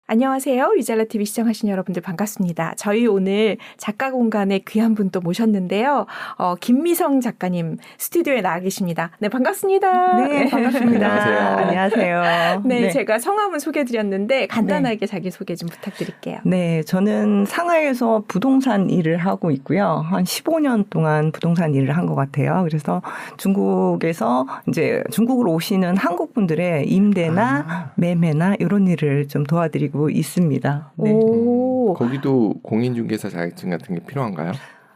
안녕하세요. 유잘라TV 시청하신 여러분들 반갑습니다. 저희 오늘 작가 공간에 귀한 분 또 모셨는데요. 김미성 작가님 스튜디오에 나와 계십니다. 네, 반갑습니다. 네, 반갑습니다. 안녕하세요. 네, 제가 성함은 소개해드렸는데 간단하게 자기소개 좀 부탁드릴게요. 네, 저는 상하이에서 부동산 일을 하고 있고요. 한 15년 동안 부동산 일을 한 것 같아요. 그래서 중국에서 이제 중국으로 오시는 한국 분들의 임대나 매매나 이런 일을 좀 도와드리고 있습니다. 네. 거기도 공인중개사 자격증 같은 게 필요한가요?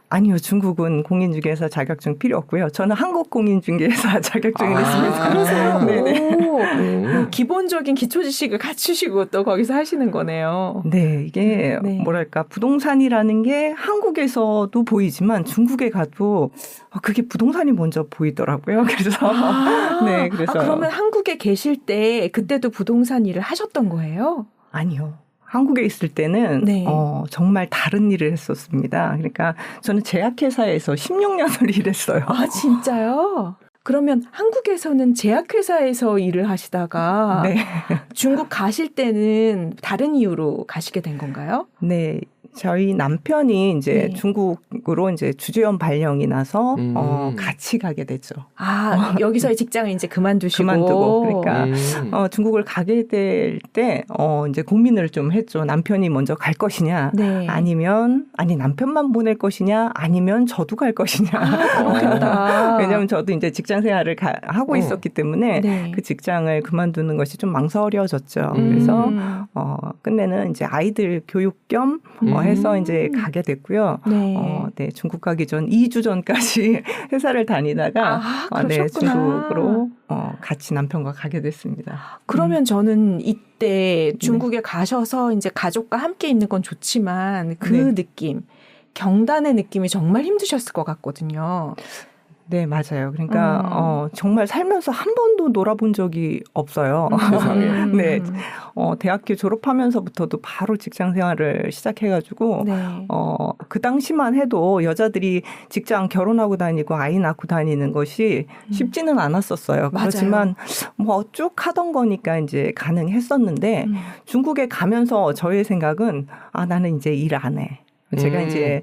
아니요. 중국은 공인중개사 자격증 필요 없고요. 저는 한국 공인중개사 자격증을 했습니다. 그러세요? 네네. 기본적인 기초 지식을 갖추시고 또 거기서 하시는 거네요. 네. 이게 뭐랄까 부동산이라는 게 한국에서도 보이지만 중국에 가도 그게 부동산이 먼저 보이더라고요. 그래서 네. 그래서 그러면 한국에 계실 때 그때도 부동산 일을 하셨던 거예요? 아니요. 한국에 있을 때는 정말 다른 일을 했었습니다. 그러니까 저는 제약회사에서 16년을 일했어요. 아, 진짜요? 그러면 한국에서는 제약회사에서 일을 하시다가 중국 가실 때는 다른 이유로 가시게 된 건가요? 네. 저희 남편이 이제 중국으로 이제 주재원 발령이 나서 같이 가게 되죠. 아, 여기서의 직장을 이제 그만두고 그러니까 중국을 가게 될 때 이제 고민을 좀 했죠. 남편이 먼저 갈 것이냐, 아니면 남편만 보낼 것이냐, 아니면 저도 갈 것이냐. 그렇겠다. 왜냐하면 저도 이제 직장 생활을 하고 있었기 때문에 그 직장을 그만두는 것이 좀 망설여졌죠. 그래서 끝내는 이제 아이들 교육 겸 해서 이제 가게 됐고요. 네, 중국 가기 전 2주 전까지 회사를 다니다가 중국으로 같이 남편과 가게 됐습니다. 그러면 저는 이때 중국에 가셔서 이제 가족과 함께 있는 건 좋지만 그 느낌, 경단의 느낌이 정말 힘드셨을 것 같거든요. 네, 맞아요. 그러니까 정말 살면서 한 번도 놀아본 적이 없어요. 네, 대학교 졸업하면서부터도 바로 직장 생활을 시작해가지고 그 당시만 해도 여자들이 직장 결혼하고 다니고 아이 낳고 다니는 것이 쉽지는 않았었어요. 그렇지만 뭐 쭉 하던 거니까 이제 가능했었는데 중국에 가면서 저의 생각은 나는 이제 일 안 해. 제가 이제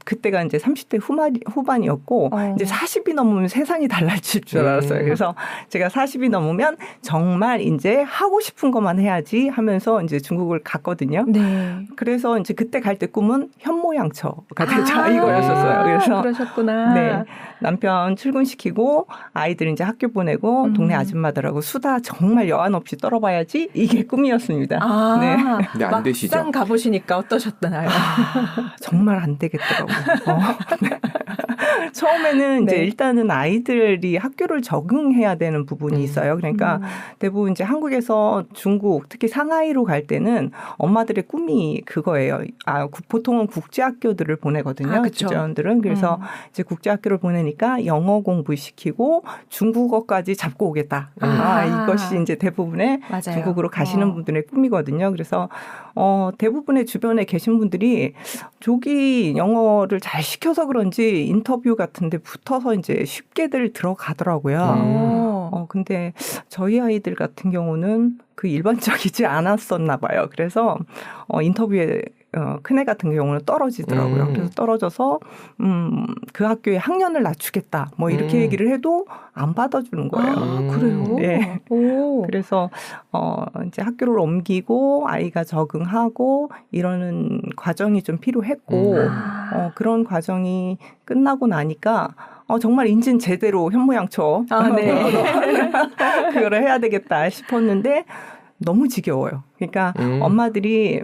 그때가 이제 30대 후반이었고 이제 40이 넘으면 세상이 달라질 줄 알았어요. 그래서 제가 40이 넘으면 정말 이제 하고 싶은 것만 해야지 하면서 이제 중국을 갔거든요. 그래서 이제 그때 갈 때 꿈은 현모양처가 되자 이거였었어요. 그래서 그러셨구나. 네, 남편 출근시키고 아이들 이제 학교 보내고 동네 아줌마들하고 수다 정말 여한 없이 떨어봐야지 이게 꿈이었습니다. 네. 근데 안 되시죠? 막상 가보시니까 어떠셨나요? 정말 안 되겠더라고요. 처음에는 이제 일단은 아이들이 학교를 적응해야 되는 부분이 있어요. 그러니까 대부분 이제 한국에서 중국, 특히 상하이로 갈 때는 엄마들의 꿈이 그거예요. 보통은 국제학교들을 보내거든요. 주재원들은. 그래서 이제 국제학교를 보내니까 영어 공부시키고 중국어까지 잡고 오겠다. 이것이 이제 대부분의 중국으로 가시는 분들의 꿈이거든요. 그래서 대부분의 주변에 계신 분들이 조기 영어를 잘 시켜서 그런지 인터뷰 같은데 붙어서 이제 쉽게들 들어가더라고요. 근데 저희 아이들 같은 경우는 그 일반적이지 않았었나 봐요. 그래서 인터뷰에 큰애 같은 경우는 떨어지더라고요. 그래서 떨어져서 그 학교에 학년을 낮추겠다. 뭐 이렇게 얘기를 해도 안 받아주는 거예요. 그래요? 네. 그래서 이제 학교를 옮기고 아이가 적응하고 이러는 과정이 좀 필요했고 그런 과정이 끝나고 나니까 정말 인진 제대로 현모양처 그거를 해야 되겠다 싶었는데 너무 지겨워요. 그러니까 엄마들이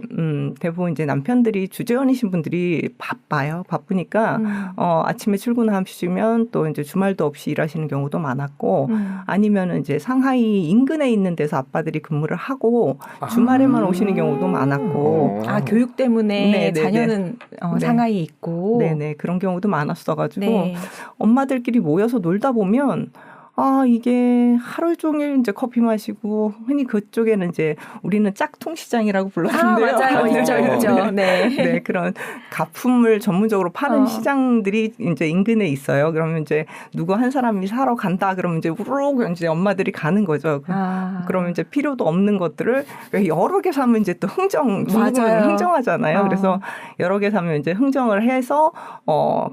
대부분 이제 남편들이 주재원이신 분들이 바빠요. 바쁘니까 아침에 출근하시면 또 이제 주말도 없이 일하시는 경우도 많았고 아니면은 이제 상하이 인근에 있는 데서 아빠들이 근무를 하고 주말에만 오시는 경우도 많았고 교육 때문에 자녀는 상하이에 있고 네네 그런 경우도 많았어가지고 엄마들끼리 모여서 놀다 보면 이게 하루 종일 이제 커피 마시고 흔히 그쪽에는 이제 우리는 짝퉁 시장이라고 불렀는데요. 맞아요. 네. 있죠. 네. 네, 그런 가품을 전문적으로 파는 시장들이 이제 인근에 있어요. 그러면 이제 누구 한 사람이 사러 간다 그러면 이제 우르르 이제 엄마들이 가는 거죠. 그러면 이제 필요도 없는 것들을 여러 개 사면 이제 또 중국은 흥정하잖아요. 그래서 여러 개 사면 이제 흥정을 해서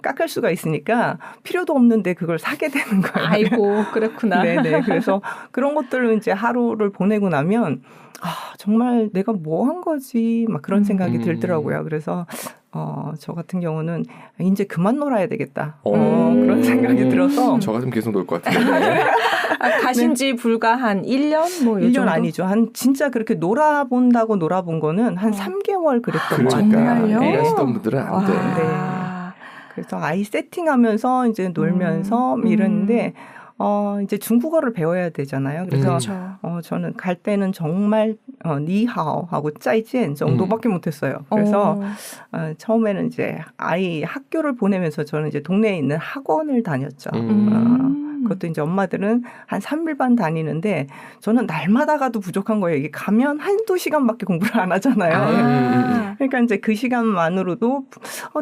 깎을 수가 있으니까 필요도 없는데 그걸 사게 되는 거예요. 아이고, 그렇구나. 네네. 그래서 그런 것들로 이제 하루를 보내고 나면 정말 내가 뭐 한 거지 막 그런 생각이 들더라고요. 그래서 저 같은 경우는 이제 그만 놀아야 되겠다. 그런 생각이 들어서 저 같으면 계속 놀 것 같은데. 가신 지 불과 한 1년? 뭐 1년 정도? 아니죠. 한 진짜 그렇게 놀아본다고 놀아본 거는 한 3개월 그랬던 것 같아요. 정말요? 일하시던 분들은 안 돼. 네. 그래서 아이 세팅하면서 이제 놀면서 이러는데 이제 중국어를 배워야 되잖아요. 그래서 저는 갈 때는 정말 니하오하고 짜이젠 정도밖에 못했어요. 그래서 처음에는 이제 아이 학교를 보내면서 저는 이제 동네에 있는 학원을 다녔죠. 그것도 이제 엄마들은 한 3일반 다니는데 저는 날마다 가도 부족한 거예요. 이게 가면 한두 시간밖에 공부를 안 하잖아요. 그러니까 이제 그 시간만으로도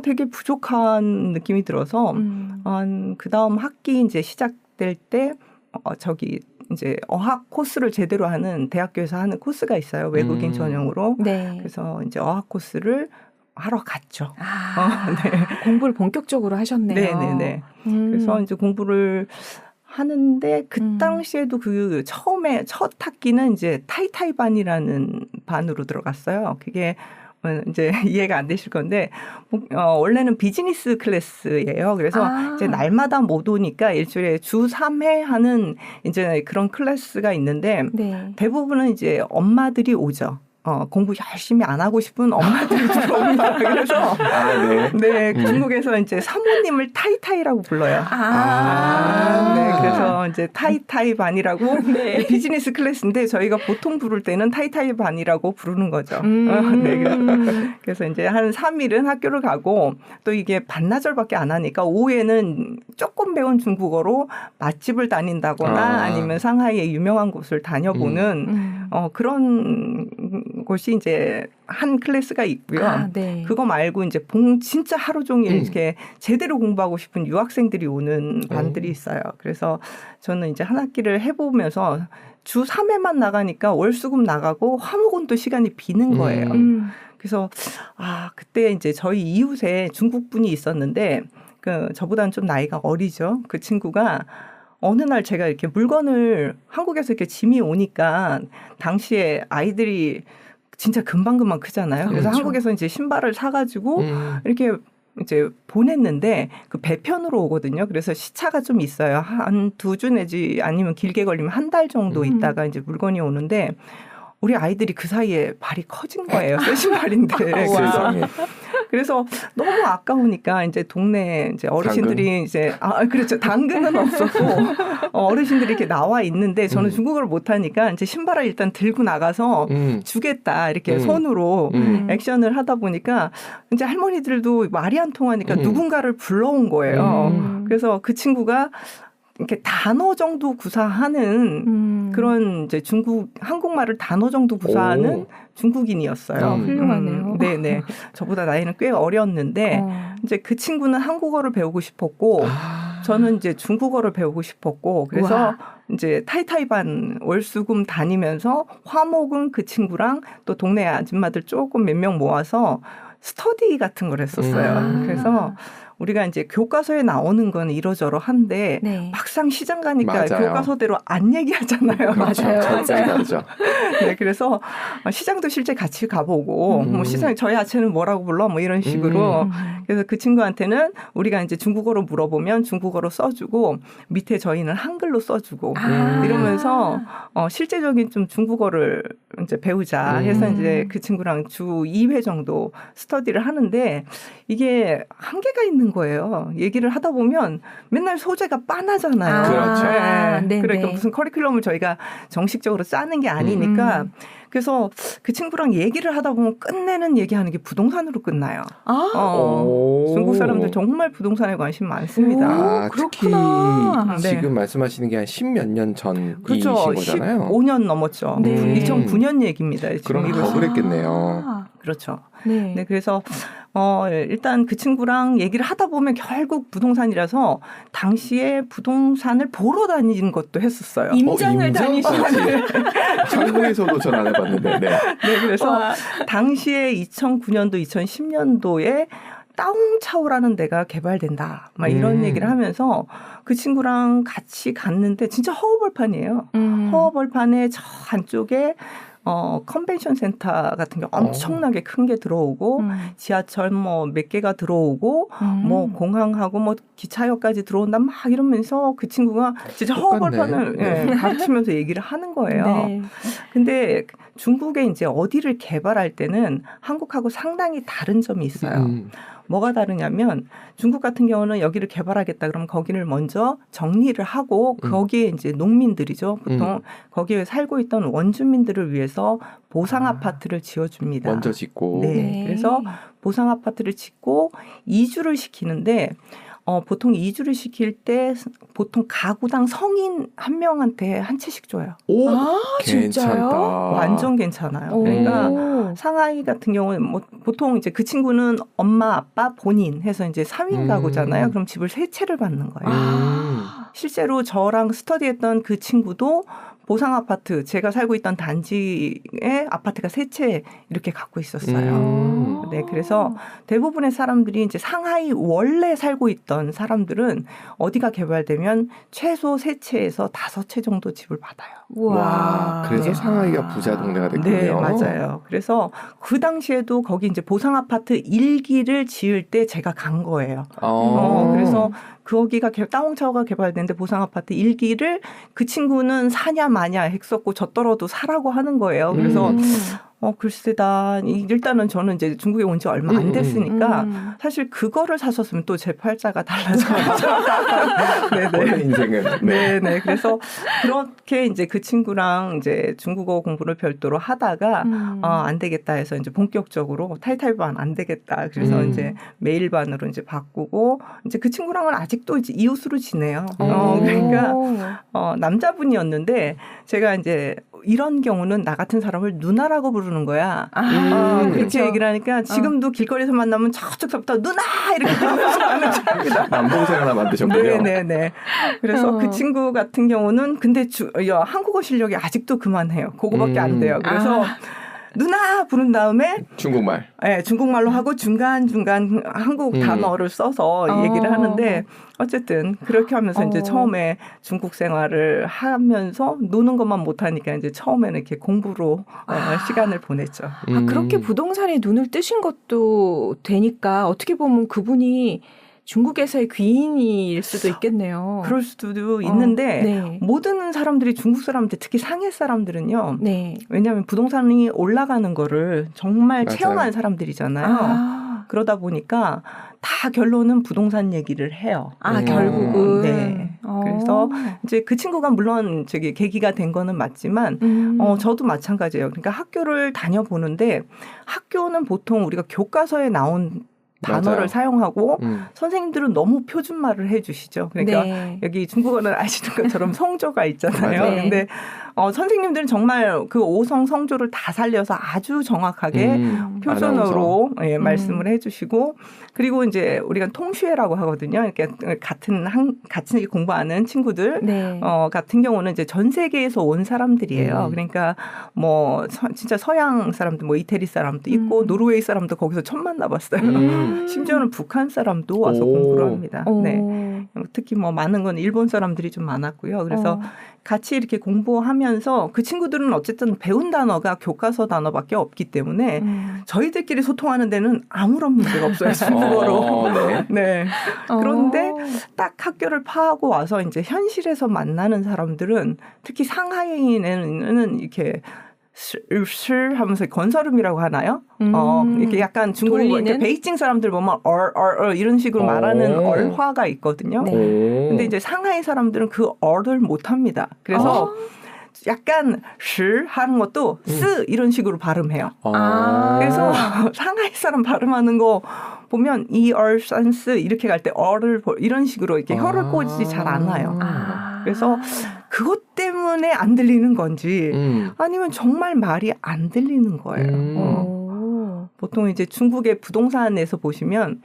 되게 부족한 느낌이 들어서 그 다음 학기 이제 시작될 때 이제 어학 코스를 제대로 하는 대학교에서 하는 코스가 있어요. 외국인 전용으로. 네. 그래서 이제 어학 코스를 하러 갔죠. 네. 공부를 본격적으로 하셨네요. 네네네. 그래서 이제 공부를 하는데 그 당시에도 그 처음에 첫 학기는 이제 타이타이반이라는 반으로 들어갔어요. 그게 이제 이해가 안 되실 건데 원래는 비즈니스 클래스예요. 그래서 이제 날마다 못 오니까 일주일에 주 3회 하는 이제 그런 클래스가 있는데 대부분은 이제 엄마들이 오죠. 공부 열심히 안 하고 싶은 엄마들이 들어옵니다. 그래서 네, 중국에서 이제 사모님을 타이타이라고 불러요. 네, 그래서 이제 타이타이 반이라고 비즈니스 클래스인데 저희가 보통 부를 때는 타이타이 반이라고 부르는 거죠. 네, 그래서 이제 한 3일은 학교를 가고 또 이게 반나절밖에 안 하니까 오후에는 조금 배운 중국어로 맛집을 다닌다거나 아니면 상하이의 유명한 곳을 다녀보는 그런 곳이 이제 한 클래스가 있고요. 그거 말고 이제 진짜 하루 종일 이렇게 제대로 공부하고 싶은 유학생들이 오는 반들이 있어요. 그래서 저는 이제 한 학기를 해보면서 주 3회만 나가니까 월수금 나가고 화목은 또 시간이 비는 거예요. 그래서 그때 이제 저희 이웃에 중국 분이 있었는데 저보다는 좀 나이가 어리죠. 그 친구가 어느 날 제가 이렇게 물건을 한국에서 이렇게 짐이 오니까 당시에 아이들이 진짜 금방금방 크잖아요. 그래서 한국에서 이제 신발을 사가지고 이렇게 이제 보냈는데 그 배편으로 오거든요. 그래서 시차가 좀 있어요. 한 2주 내지 아니면 길게 걸리면 한 달 정도 있다가 이제 물건이 오는데 우리 아이들이 그 사이에 발이 커진 거예요. 새 신발인데. 그래서 너무 아까우니까 이제 동네 이제 어르신들이 당근? 이제 그렇죠. 당근은 없었고 어르신들이 이렇게 나와 있는데 저는 중국어를 못하니까 이제 신발을 일단 들고 나가서 주겠다 이렇게 손으로 액션을 하다 보니까 이제 할머니들도 말이 안 통하니까 누군가를 불러온 거예요. 그래서 그 친구가 이렇게 단어 정도 구사하는 그런 이제 한국말을 단어 정도 구사하는 중국인이었어요. 훌륭하네요. 네네. 저보다 나이는 꽤 어렸는데 이제 그 친구는 한국어를 배우고 싶었고 저는 이제 중국어를 배우고 싶었고 그래서 이제 타이타이반 월수금 다니면서 화목은 그 친구랑 또 동네 아줌마들 조금 몇 명 모아서 스터디 같은 걸 했었어요. 그래서 우리가 이제 교과서에 나오는 건 이러저러 한데 막상 시장 가니까 교과서대로 안 얘기하잖아요. 맞아요. 네, 그래서 시장도 실제 같이 가보고 뭐 시장 저희 아채는 뭐라고 불러 뭐 이런 식으로 그래서 그 친구한테는 우리가 이제 중국어로 물어보면 중국어로 써주고 밑에 저희는 한글로 써주고 이러면서 실제적인 좀 중국어를 이제 배우자 해서 이제 그 친구랑 주 2회 정도 스터디를 하는데 이게 한계가 있는 끝나는 거예요. 얘기를 하다 보면 맨날 소재가 빤하잖아요. 그렇죠. 네. 그러니까 무슨 커리큘럼을 저희가 정식적으로 짜는 게 아니니까 그래서 그 친구랑 얘기를 하다 보면 끝내는 얘기하는 게 부동산으로 끝나요. 중국 사람들 정말 부동산에 관심 많습니다. 아, 그렇구나. 특히 지금 말씀하시는 게 한 10몇 년 전이신 그렇죠. 거잖아요. 15년 넘었죠. 네. 2009년 얘기입니다. 그럼 지금 더 이것이. 그랬겠네요. 그렇죠. 네. 네, 그래서 일단 그 친구랑 얘기를 하다 보면 결국 부동산이라서 당시에 부동산을 보러 다니는 것도 했었어요. 임장을 다니시는. 한국에서도 전 안 해봤는데. 네. 네, 그래서 당시에 2009년도, 2010년도에 따옹차오라는 데가 개발된다. 막 이런 얘기를 하면서 그 친구랑 같이 갔는데 진짜 허허벌판이에요. 허허벌판에 저 한쪽에 컨벤션 센터 같은 게 엄청나게 큰 게 들어오고 지하철 뭐 몇 개가 들어오고 뭐 공항하고 뭐 기차역까지 들어온다 막 이러면서 그 친구가 진짜 허허벌판을 네. 가르치면서 얘기를 하는 거예요. 네. 근데 중국에 이제 어디를 개발할 때는 한국하고 상당히 다른 점이 있어요. 뭐가 다르냐면 중국 같은 경우는 여기를 개발하겠다 그러면 거기를 먼저 정리를 하고 거기에 이제 농민들이죠. 보통 거기에 살고 있던 원주민들을 위해서 보상 아파트를 지어줍니다. 먼저 짓고. 네. 네. 그래서 보상 아파트를 짓고 이주를 시키는데 보통 이주를 시킬 때 보통 가구당 성인 한 명한테 한 채씩 줘요. 오, 진짜요? 괜찮다. 완전 괜찮아요. 그러니까 상하이 같은 경우는 뭐 보통 이제 그 친구는 엄마, 아빠, 본인 해서 이제 3인 가구잖아요. 그럼 집을 3채를 받는 거예요. 실제로 저랑 스터디했던 그 친구도 보상 아파트, 제가 살고 있던 단지에 아파트가 3채 이렇게 갖고 있었어요. 네, 그래서 대부분의 사람들이 이제 상하이 원래 살고 있던 사람들은 어디가 개발되면 최소 3채에서 5채 정도 집을 받아요. 와, 그래서 상하이가 부자 동네가 됐군요. 네, 맞아요. 그래서 그 당시에도 거기 이제 보상 아파트 1기를 지을 때 제가 간 거예요. 그래서 거기가 따옹차오가 개발됐는데 보상 아파트 1기를 그 친구는 사냐 마냐 했었고 저 떨어도 사라고 하는 거예요. 그래서 글쎄다. 일단은 저는 이제 중국에 온 지 얼마 안 됐으니까 사실 그거를 사셨으면 또 제 팔자가 달라져요. 원래 인생은. 네네. 그래서 그렇게 이제 그 친구랑 이제 중국어 공부를 별도로 하다가 안 되겠다 해서 이제 본격적으로 타이타이반 안 되겠다. 그래서 이제 매일반으로 이제 바꾸고 이제 그 친구랑은 아직도 이제 이웃으로 지내요. 그러니까 남자분이었는데 제가 이제 이런 경우는 나 같은 사람을 누나라고 부르는 거야. 그렇게 그렇죠. 얘기를 하니까 지금도 길거리에서 만나면 저쪽서부터 누나 이렇게 하는 척합니다. 남동생 하나 만드셨군요. 네네네. 그래서 그 친구 같은 경우는 근데 한국어 실력이 아직도 그만해요. 그거밖에 안 돼요. 그래서 누나 부른 다음에 중국말. 네, 중국말로 하고 중간중간 한국 단어를 써서 얘기를 하는데 어쨌든 그렇게 하면서 이제 처음에 중국 생활을 하면서 노는 것만 못하니까 이제 처음에는 이렇게 공부로 시간을 보냈죠. 그렇게 부동산에 눈을 뜨신 것도 되니까 어떻게 보면 그분이 중국에서의 귀인일 수도 있겠네요. 그럴 수도 있는데 네. 모든 사람들이 중국 사람들 특히 상해 사람들은요. 네. 왜냐하면 부동산이 올라가는 거를 정말 맞아요. 체험한 사람들이잖아요. 그러다 보니까 다 결론은 부동산 얘기를 해요. 결국은. 네. 그래서 이제 그 친구가 물론 저기 계기가 된 거는 맞지만 저도 마찬가지예요. 그러니까 학교를 다녀보는데 학교는 보통 우리가 교과서에 나온 단어를 맞아요. 사용하고 선생님들은 너무 표준말을 해주시죠. 그러니까 네. 여기 중국어는 아시는 것처럼 성조가 있잖아요. 맞아요. 근데 선생님들은 정말 그 5성 성조를 다 살려서 아주 정확하게 표준어로 말씀을 해주시고 그리고 이제 우리가 통슈회라고 하거든요. 이렇게 같이 공부하는 친구들 네. 같은 경우는 이제 전 세계에서 온 사람들이에요. 그러니까 뭐 진짜 서양 사람도 뭐 이태리 사람도 있고 노르웨이 사람도 거기서 처음 만나봤어요. 심지어는 북한 사람도 와서 공부를 합니다. 네. 특히 뭐 많은 건 일본 사람들이 좀 많았고요. 그래서 같이 이렇게 공부하면서 그 친구들은 어쨌든 배운 단어가 교과서 단어밖에 없기 때문에 저희들끼리 소통하는 데는 아무런 문제가 없어요. 중국어로. 네. 그런데 딱 학교를 파하고 와서 이제 현실에서 만나는 사람들은 특히 상하이에는 이렇게 실 하면서 건설음이라고 하나요? 이렇게 약간 중국 이렇게 베이징 사람들 보면 이런 식으로 말하는 얼화가 있거든요. 네. 근데 이제 상하이 사람들은 그 얼을 못 합니다. 그래서 약간 실 하는 것도 쓰 이런 식으로 발음해요. 그래서 상하이 사람 발음하는 거 보면 이얼산스 이렇게 갈 때 얼을 이런 식으로 이렇게 혀를 꽂지 잘 안 와요. 그래서 그것 때문에 안 들리는 건지 아니면 정말 말이 안 들리는 거예요. 보통 이제 중국의 부동산에서 보시면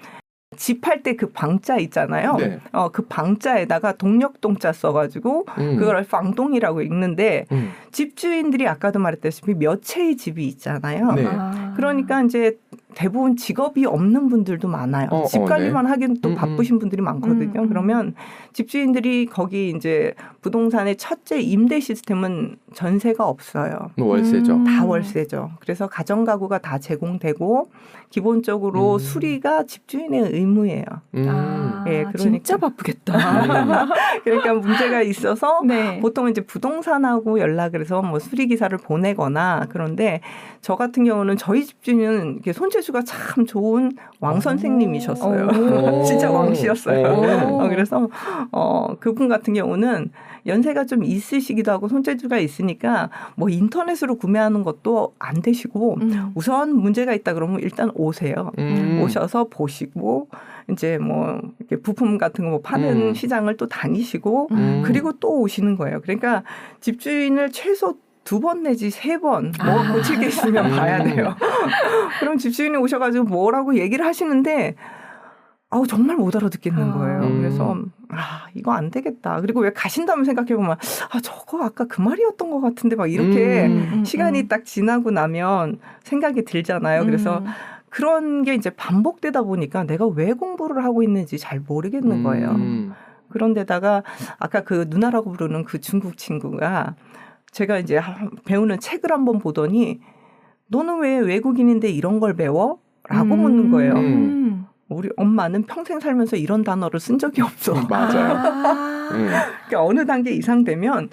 집 할 때 그 방자 있잖아요. 네. 그 방자에다가 동력동자 써가지고 그걸 방동이라고 읽는데 집주인들이 아까도 말했다시피 몇 채의 집이 있잖아요. 네. 그러니까 이제 대부분 직업이 없는 분들도 많아요. 집 관리만 하기는 또 바쁘신 분들이 많거든요. 그러면 집주인들이 거기 이제 부동산의 첫째 임대 시스템은 전세가 없어요. 월세죠. 다 월세죠. 그래서 가정가구가 다 제공되고 기본적으로 수리가 집주인의 의무예요. 예, 그러니까 진짜 바쁘겠다. 그러니까 문제가 있어서 네. 보통 이제 부동산하고 연락을 해서 뭐 수리 기사를 보내거나 그런데 저 같은 경우는 저희 집주인은 손재주가 참 좋은 왕 선생님이셨어요. 진짜 왕씨였어요. 그래서 그분 같은 경우는 연세가 좀 있으시기도 하고 손재주가 있으니까 뭐 인터넷으로 구매하는 것도 안 되시고 우선 문제가 있다 그러면 일단 오세요. 오셔서 보시고 이제 뭐 이렇게 부품 같은 거 뭐 파는 시장을 또 다니시고 그리고 또 오시는 거예요. 그러니까 집주인을 최소 2번 내지 3번 뭐 고칠 게 있으면 봐야 돼요. 그럼 집주인이 오셔가지고 뭐라고 얘기를 하시는데 정말 못 알아듣겠는 거예요. 그래서 이거 안 되겠다. 그리고 왜 가신다면 생각해보면 저거 아까 그 말이었던 것 같은데 막 이렇게 시간이 딱 지나고 나면 생각이 들잖아요. 그래서 그런 게 이제 반복되다 보니까 내가 왜 공부를 하고 있는지 잘 모르겠는 거예요. 그런데다가 아까 그 누나라고 부르는 그 중국 친구가 제가 이제 배우는 책을 한번 보더니 너는 왜 외국인인데 이런 걸 배워? 라고 묻는 거예요. 우리 엄마는 평생 살면서 이런 단어를 쓴 적이 없어. 맞아요. 그러니까 어느 단계 이상 되면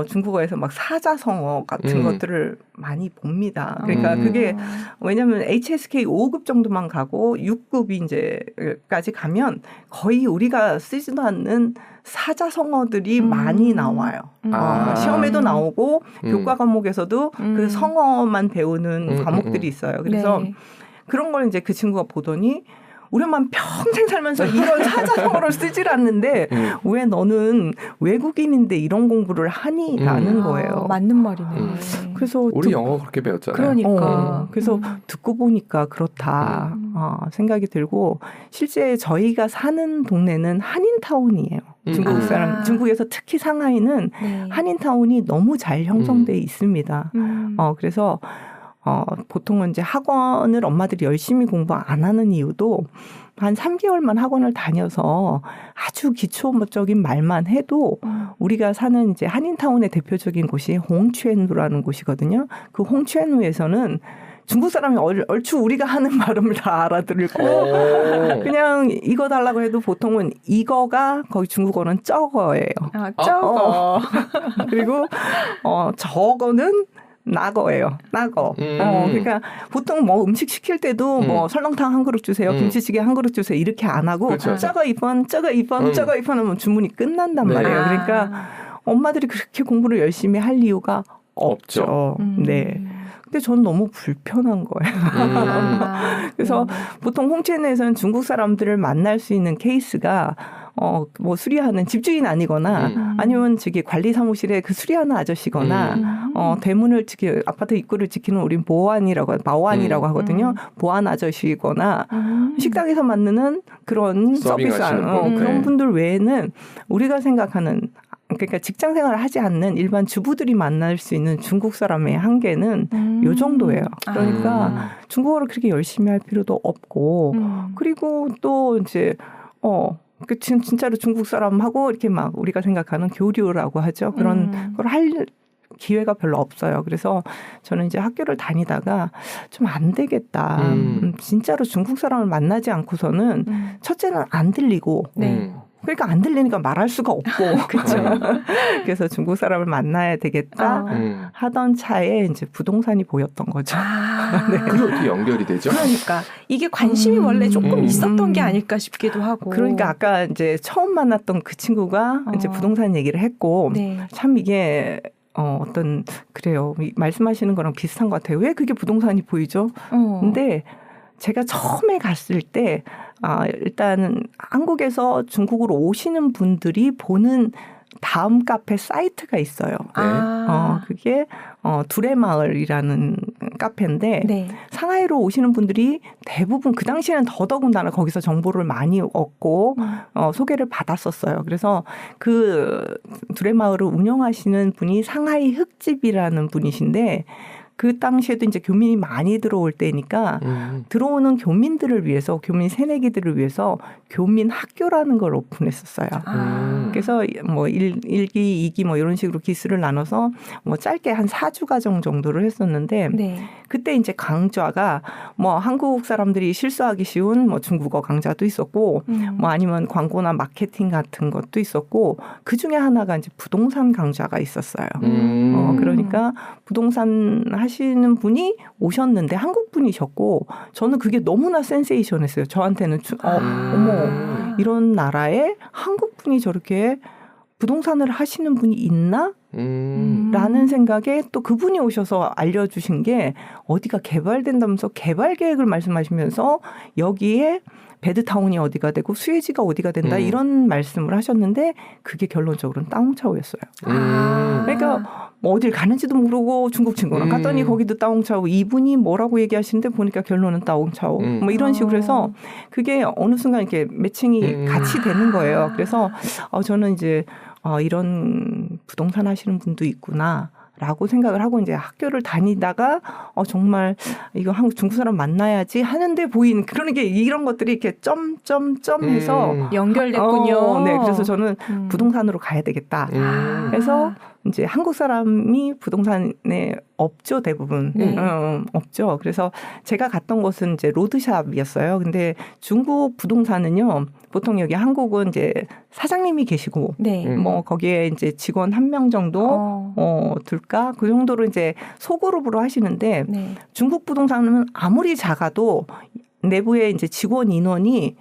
중국어에서 막 사자성어 같은 것들을 많이 봅니다. 그러니까 그게 왜냐하면 HSK 5급 정도만 가고 6급이 이제까지 가면 거의 우리가 쓰지도 않는 사자성어들이 많이 나와요. 시험에도 나오고 교과 과목에서도 그 성어만 배우는 과목들이 있어요. 그래서 네. 그런 걸 이제 그 친구가 보더니 우리 엄마는 평생 살면서 이런 사자성어를 쓰질 않는데 왜 너는 외국인인데 이런 공부를 하니? 라는 거예요. 맞는 말이네. 그래서 우리 영어 그렇게 배웠잖아요. 그러니까. 그래서 듣고 보니까 그렇다 생각이 들고 실제 저희가 사는 동네는 한인타운이에요. 중국 사람, 중국에서 특히 상하이는 네. 한인타운이 너무 잘 형성돼 있습니다. 그래서 보통은 이제 학원을 엄마들이 열심히 공부 안 하는 이유도 한 3개월만 학원을 다녀서 아주 기초적인 말만 해도 우리가 사는 이제 한인타운의 대표적인 곳이 홍추엔루라는 곳이거든요. 그 홍추엔루에서는 중국 사람이 얼추 우리가 하는 발음을 다 알아들고 그냥 이거 달라고 해도 보통은 이거가 거기 중국어는 쩌거예요. 쩌거. 그리고 저거는 나거예요. 나거. 그러니까 보통 뭐 음식 시킬 때도 뭐 설렁탕 한 그릇 주세요. 김치찌개 한 그릇 주세요. 이렇게 안 하고 그렇죠. 저거 2번, 저거 2번, 저거 2번 하면 주문이 끝난단 말이에요. 그러니까 엄마들이 그렇게 공부를 열심히 할 이유가 없죠. 네. 근데 전 너무 불편한 거예요. 그래서 보통 홍채에서는 중국 사람들을 만날 수 있는 케이스가 뭐 수리하는 집주인 아니거나 아니면 저기 관리 사무실에 그 수리하는 아저씨거나 대문을 아파트 입구를 지키는 우린 마오안이라고 하거든요. 보안 아저씨거나 식당에서 만나는 그런 서비스하는 그런 분들 외에는 우리가 생각하는 그러니까 직장 생활을 하지 않는 일반 주부들이 만날 수 있는 중국 사람의 한계는 요 정도예요. 그러니까 중국어를 그렇게 열심히 할 필요도 없고 그리고 또 이제 진짜로 중국 사람하고 이렇게 막 우리가 생각하는 교류라고 하죠. 그런 걸 할 기회가 별로 없어요. 그래서 저는 이제 학교를 다니다가 좀 안 되겠다. 진짜로 중국 사람을 만나지 않고서는 첫째는 안 들리고 그러니까 안 들리니까 말할 수가 없고 그렇죠. 그래서 중국 사람을 만나야 되겠다 하던 차에 이제 부동산이 보였던 거죠. 네. 그게 어떻게 연결이 되죠? 그러니까 이게 관심이 원래 조금 있었던 게 아닐까 싶기도 하고. 그러니까 아까 이제 처음 만났던 그 친구가 이제 부동산 얘기를 했고 네. 참 이게 어떤 그래요. 말씀하시는 거랑 비슷한 것 같아요. 왜 그게 부동산이 보이죠? 근데 제가 처음에 갔을 때 일단은 한국에서 중국으로 오시는 분들이 보는 다음 카페 사이트가 있어요. 그게 두레마을이라는 카페인데 네. 상하이로 오시는 분들이 대부분 그 당시에는 더더군다나 거기서 정보를 많이 얻고 소개를 받았었어요. 그래서 그 두레마을을 운영하시는 분이 상하이 흑집이라는 분이신데 그 당시에도 이제 교민이 많이 들어올 때니까 들어오는 교민들을 위해서 교민 새내기들을 위해서 교민 학교라는 걸 오픈했었어요. 그래서 뭐 1기, 2기 뭐 이런 식으로 기수를 나눠서 뭐 짧게 한 4주 과정 정도를 했었는데 네. 그때 이제 강좌가 뭐 한국 사람들이 실수하기 쉬운 뭐 중국어 강좌도 있었고 뭐 아니면 광고나 마케팅 같은 것도 있었고 그 중에 하나가 이제 부동산 강좌가 있었어요. 그러니까 부동산 하시는 분이 오셨는데 한국 분이셨고 저는 그게 너무나 센세이션했어요. 저한테는 어머 이런 나라에 한국 분이 저렇게 부동산을 하시는 분이 있나? 라는 생각에 또 그분이 오셔서 알려주신 게 어디가 개발된다면서 개발 계획을 말씀하시면서 여기에 베드타운이 어디가 되고 수혜지가 어디가 된다 이런 말씀을 하셨는데 그게 결론적으로는 따옹차오였어요. 그러니까 뭐 어딜 가는지도 모르고 중국 친구랑 갔더니 거기도 따옹차오 이분이 뭐라고 얘기하시는데 보니까 결론은 따옹차오 뭐 이런 식으로 해서 그게 어느 순간 이렇게 매칭이 같이 되는 거예요. 그래서 저는 이제 이런 부동산 하시는 분도 있구나. 라고 생각을 하고 이제 학교를 다니다가 정말 이거 한국 중국 사람 만나야지 하는데 보인 그런 게 이런 것들이 이렇게 점점점해서 연결됐군요. 네, 그래서 저는 부동산으로 가야 되겠다. 그래서 이제 한국 사람이 부동산에 없죠 대부분 없죠. 그래서 제가 갔던 곳은 이제 로드샵이었어요. 근데 중국 부동산은요 보통 여기 한국은 이제 사장님이 계시고 네. 뭐 거기에 이제 직원 1명 정도 둘까 그 정도로 이제 소그룹으로 하시는데 네. 중국 부동산은 아무리 작아도 내부에 이제 직원 인원이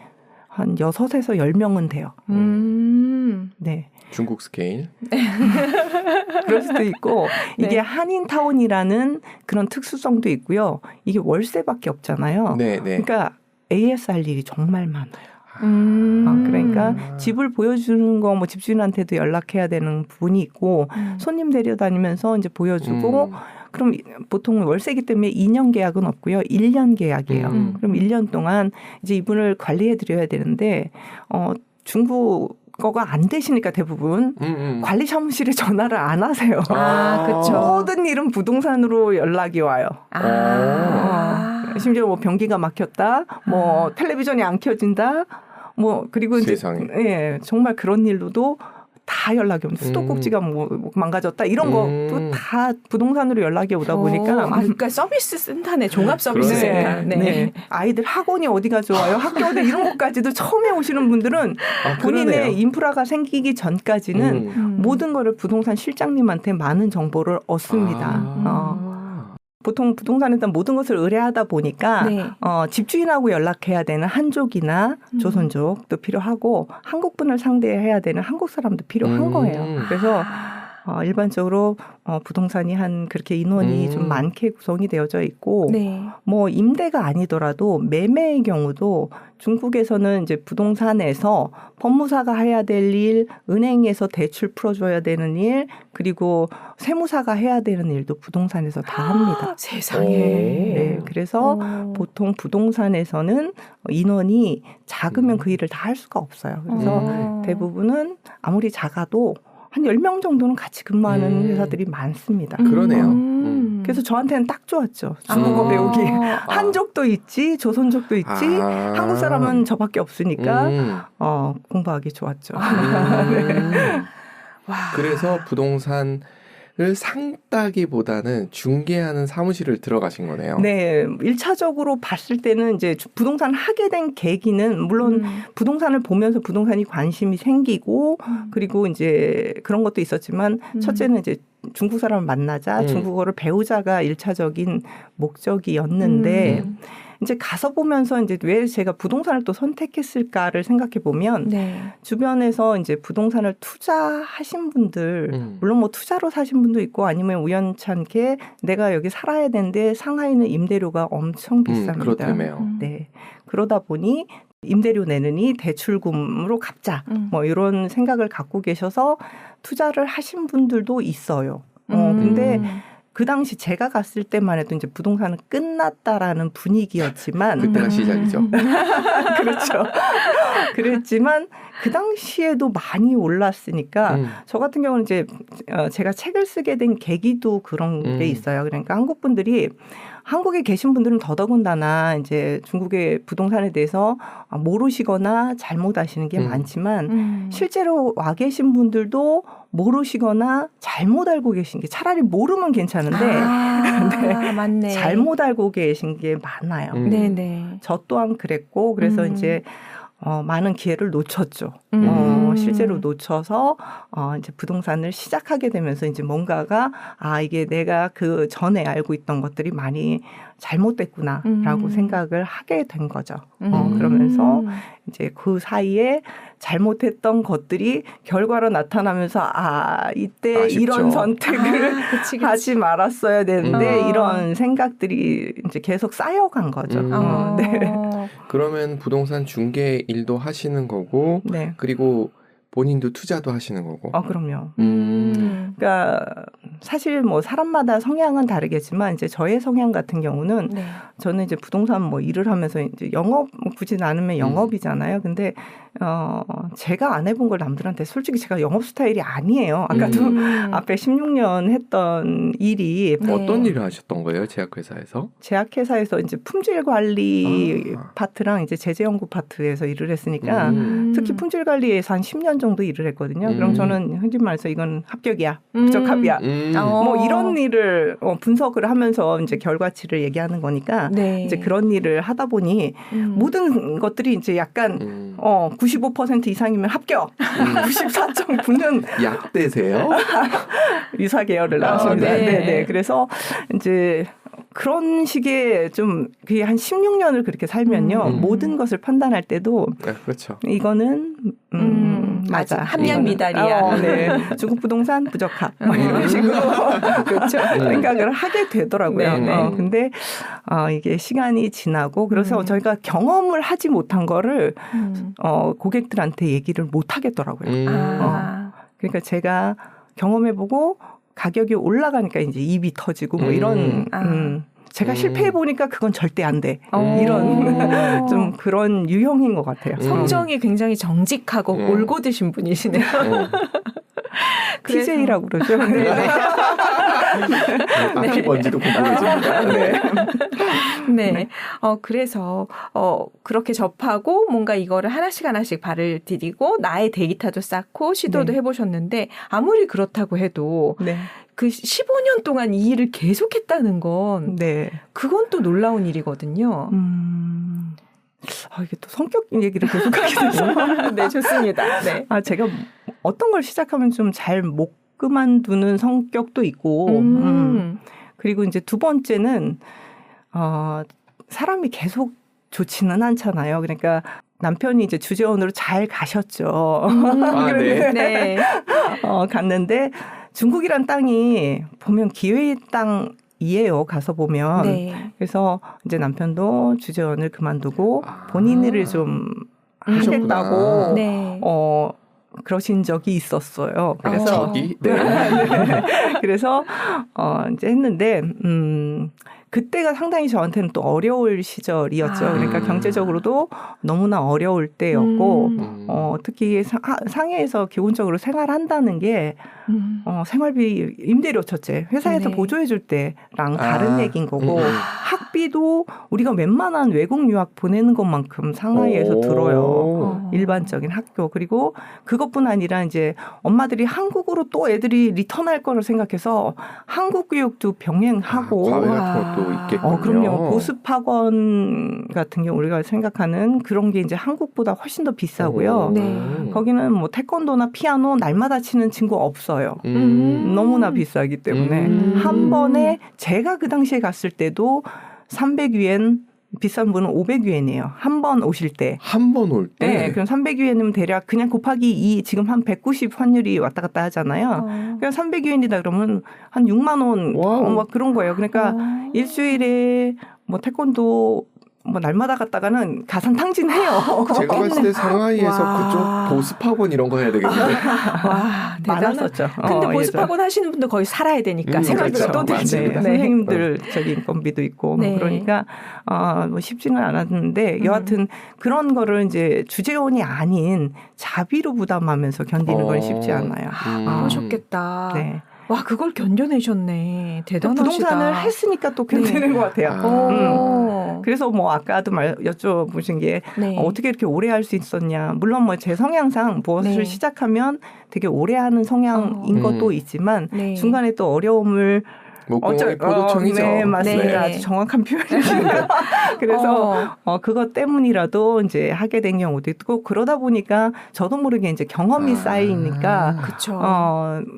한 6에서 10명은 돼요. 네. 중국 스케일. 그럴 수도 있고 네. 이게 한인타운이라는 그런 특수성도 있고요. 이게 월세밖에 없잖아요. 네, 네. 그러니까 AS 할 일이 정말 많아요. 그러니까 집을 보여주는 거 뭐 집주인한테도 연락해야 되는 부분이 있고 손님 데려다니면서 이제 보여주고 그럼 보통 월세기 때문에 2년 계약은 없고요. 1년 계약이에요. 그럼 1년 동안 이제 이분을 관리해 드려야 되는데 중국어가 안 되시니까 대부분 관리 사무실에 전화를 안 하세요. 그렇죠. 모든 일은 부동산으로 연락이 와요. 심지어 뭐 변기가 막혔다, 뭐 텔레비전이 안 켜진다, 뭐 그리고 이제 예, 정말 그런 일로도 다 연락이 옵니다. 수도꼭지가 뭐 망가졌다 이런 것도 다 부동산으로 연락이 오다 보니까 그러니까 서비스 센터네, 종합 서비스 센터. 네. 네. 아이들 학원이 어디가 좋아요, 학교 어디 이런 것까지도 처음에 오시는 분들은 본인의 인프라가 생기기 전까지는 모든 거를 부동산 실장님한테 많은 정보를 얻습니다. 보통 부동산에서 모든 것을 의뢰하다 보니까 네. 집주인하고 연락해야 되는 한족이나 조선족도 필요하고 한국분을 상대해야 되는 한국 사람도 필요한 거예요. 그래서 일반적으로 부동산이 한 그렇게 인원이 좀 많게 구성이 되어져 있고 네. 뭐 임대가 아니더라도 매매의 경우도 중국에서는 이제 부동산에서 법무사가 해야 될 일, 은행에서 대출 풀어줘야 되는 일, 그리고 세무사가 해야 되는 일도 부동산에서 다 합니다. 세상에. 네, 그래서 보통 부동산에서는 인원이 작으면 그 일을 다 할 수가 없어요. 그래서 대부분은 아무리 작아도 한 10명 정도는 같이 근무하는 회사들이 많습니다. 그러네요. 그래서 저한테는 딱 좋았죠. 중국어 배우기. 한족도 있지, 조선족도 있지, 한국 사람은 저밖에 없으니까 공부하기 좋았죠. 와. 그래서 부동산 상따기보다는 중개하는 사무실을 들어가신 거네요. 네, 1차적으로 봤을 때는 이제 부동산 하게 된 계기는 물론 부동산을 보면서 부동산이 관심이 생기고 그리고 이제 그런 것도 있었지만 첫째는 이제 중국 사람을 만나자 중국어를 배우자가 1차적인 목적이었는데 이제 가서 보면서 이제 왜 제가 부동산을 또 선택했을까를 생각해 보면 네. 주변에서 이제 부동산을 투자하신 분들 물론 뭐 투자로 사신 분도 있고 아니면 우연찮게 내가 여기 살아야 되는데 상하이는 임대료가 엄청 비쌉니다. 그렇다며요. 네. 그러다 보니 임대료 내느니 대출금으로 갚자. 뭐 이런 생각을 갖고 계셔서 투자를 하신 분들도 있어요. 근데 그 당시 제가 갔을 때만 해도 이제 부동산은 끝났다라는 분위기였지만 그때가 시작이죠. 그렇죠. 그랬지만 그 당시에도 많이 올랐으니까 저 같은 경우는 이제 제가 책을 쓰게 된 계기도 그런 게 있어요. 그러니까 한국 분들이 한국에 계신 분들은 더더군다나 이제 중국의 부동산에 대해서 모르시거나 잘못 아시는 게 많지만 실제로 와 계신 분들도 모르시거나 잘못 알고 계신 게 차라리 모르면 괜찮은데 네. 맞네. 잘못 알고 계신 게 많아요. 네네. 저 또한 그랬고 그래서 이제 많은 기회를 놓쳤죠. 실제로 놓쳐서 이제 부동산을 시작하게 되면서 이제 뭔가가 이게 내가 그 전에 알고 있던 것들이 많이 잘못됐구나라고 생각을 하게 된 거죠. 그러면서 이제 그 사이에 잘못했던 것들이 결과로 나타나면서 이때 아쉽죠. 이런 선택을 그치. 하지 말았어야 되는데 이런 생각들이 이제 계속 쌓여간 거죠. 네. 그러면 부동산 중개 일도 하시는 거고 네. 그리고 본인도 투자도 하시는 거고. 그럼요. 그러니까 사실 뭐 사람마다 성향은 다르겠지만 이제 저의 성향 같은 경우는 네. 저는 이제 부동산 뭐 일을 하면서 이제 영업 굳이 나누면 영업이잖아요. 근데 제가 안 해본 걸 남들한테 솔직히 제가 영업 스타일이 아니에요. 아까도 앞에 16년 했던 일이 네. 어떤 일을 하셨던 거예요, 제약회사에서? 제약회사에서 이제 품질 관리 파트랑 이제 제재 연구 파트에서 일을 했으니까 특히 품질 관리에서 한 10년 정도 일을 했거든요. 그럼 저는 흔히 말해서 이건 합격이야, 부적합이야. 뭐 이런 일을 분석을 하면서 이제 결과치를 얘기하는 거니까 네. 이제 그런 일을 하다 보니 모든 것들이 이제 약간 95% 이상이면 합격, 94.9는 약대세요? 유사 계열을 나왔습니다. 네. 네. 그래서 이제 그런 식의 좀 그게 한 16년을 그렇게 살면요. 모든 것을 판단할 때도 그렇죠. 이거는 맞아. 함량 미달이야. 네. 중국 부동산 부적합. 뭐 이런 식으로 그렇죠. 생각을 하게 되더라고요. 네. 근데 이게 시간이 지나고 그래서 저희가 경험을 하지 못한 거를 고객들한테 얘기를 못 하겠더라고요. 그러니까 제가 경험해보고 가격이 올라가니까 이제 입이 터지고 뭐 이런 제가 실패해 보니까 그건 절대 안 돼. 이런 좀 그런 유형인 것 같아요. 성정이 굉장히 정직하고 올곧으신 분이시네요. TJ라고 그러죠. 네. 앞이 뭔지도 궁금해집니다. 네. 그래서 그렇게 접하고 뭔가 이거를 하나씩 발을 디디고 나의 데이터도 쌓고 시도도 해보셨는데 아무리 그렇다고 해도 그 15년 동안 이 일을 계속했다는 건 그건 또 놀라운 일이거든요. 이게 또 성격 얘기를 계속하게 돼서 네, 좋습니다. 네. 제가 어떤 걸 시작하면 좀 잘 못 그만두는 성격도 있고 그리고 이제 두 번째는 사람이 계속 좋지는 않잖아요. 그러니까 남편이 이제 주재원으로 잘 가셨죠. 네. 갔는데 중국이란 땅이 보면 기회의 땅이에요. 가서 보면. 네. 그래서 이제 남편도 주재원을 그만두고 본인 일을 좀 하겠다고 그러신 적이 있었어요. 그래서 그래서 이제 했는데 그때가 상당히 저한테는 또 어려울 시절이었죠. 그러니까 경제적으로도 너무나 어려울 때였고 특히 상해에서 기본적으로 생활한다는 게 생활비 임대료 첫째 회사에서 네. 보조해 줄 때랑 다른 얘기인 거고 음. 학비도 우리가 웬만한 외국 유학 보내는 것만큼 상하이에서 오. 들어요. 일반적인 학교. 그리고 그것뿐 아니라 이제 엄마들이 한국으로 또 애들이 리턴할 거를 생각해서 한국 교육도 병행하고 과외 같은 것도 있겠군요. 그럼요. 보습학원 같은 경우 우리가 생각하는 그런 게 이제 한국보다 훨씬 더 비싸고요. 네. 거기는 뭐 태권도나 피아노 날마다 치는 친구 없어요. 음. 너무나 비싸기 때문에 한 번에 제가 그 당시에 갔을 때도 300위엔 비싼 분은 500위엔이에요. 한 번 오실 때. 한 번 올 때. 네, 그럼 300위엔이면 대략 그냥 곱하기 2 지금 한 190 환율이 왔다 갔다 하잖아요. 그냥 300위엔이다 그러면 한 6만 원 막 그런 거예요. 그러니까 일주일에 뭐 태권도 뭐 날마다 갔다가는 가산탕진해요. 제가 봤을 때 상하이에서 와. 그쪽 보습학원 이런 거 해야 되겠는데. 와, 대단한. 많았었죠. 근데 보습학원 하시는 분들 거의 살아야 되니까 생활비가 그렇죠. 또 들지. 맞습니다. 네, 선생님들 저기 인건비도 있고 네. 뭐 그러니까 뭐 쉽지는 않았는데 여하튼 그런 거를 이제 주재원이 아닌 자비로 부담하면서 견디는 건 쉽지 않아요. 그러셨겠다. 네. 와, 그걸 견뎌내셨네. 대단하시다. 부동산을 했으니까 또 견디는 것 같아요. 그래서 뭐 아까도 여쭤보신 게 네. 어떻게 이렇게 오래 할 수 있었냐. 물론 뭐 제 성향상 무엇을 네. 시작하면 되게 오래 하는 성향인 것도 있지만 네. 중간에 또 어려움을 목공의 포도청이죠. 네, 맞습니다. 네. 아주 정확한 표현이시네요. 그래서 그것 때문이라도 이제 하게 된 경우도 있고 그러다 보니까 저도 모르게 이제 경험이 쌓이니까 그렇죠.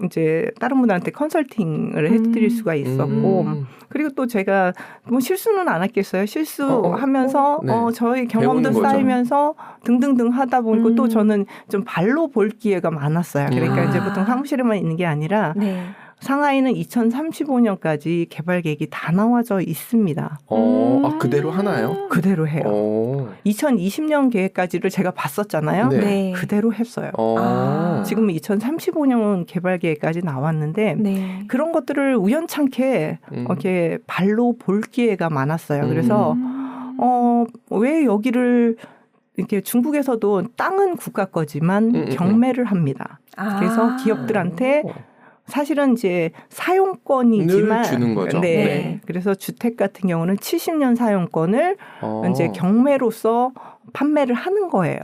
이제 다른 분들한테 컨설팅을 해드릴 수가 있었고 그리고 또 제가 뭐 실수는 안 했겠어요. 실수하면서 네. 저희 경험도 배우는 거죠. 쌓이면서 등등등 하다 보니까 또 저는 좀 발로 볼 기회가 많았어요. 그러니까 이제 보통 사무실에만 있는 게 아니라 네. 상하이는 2035년까지 개발 계획이 다 나와져 있습니다. 그대로 하나요? 그대로 해요. 2020년 계획까지를 제가 봤었잖아요. 네. 네. 그대로 했어요. 아. 지금 2035년 개발 계획까지 나왔는데 네. 그런 것들을 우연찮게 이렇게 발로 볼 기회가 많았어요. 그래서 왜 여기를 이렇게 중국에서도 땅은 국가 거지만 경매를 합니다. 그래서 기업들한테 사실은 이제 사용권이지만 늘 주는 거죠. 네. 네. 그래서 주택 같은 경우는 70년 사용권을 이제 경매로서 판매를 하는 거예요.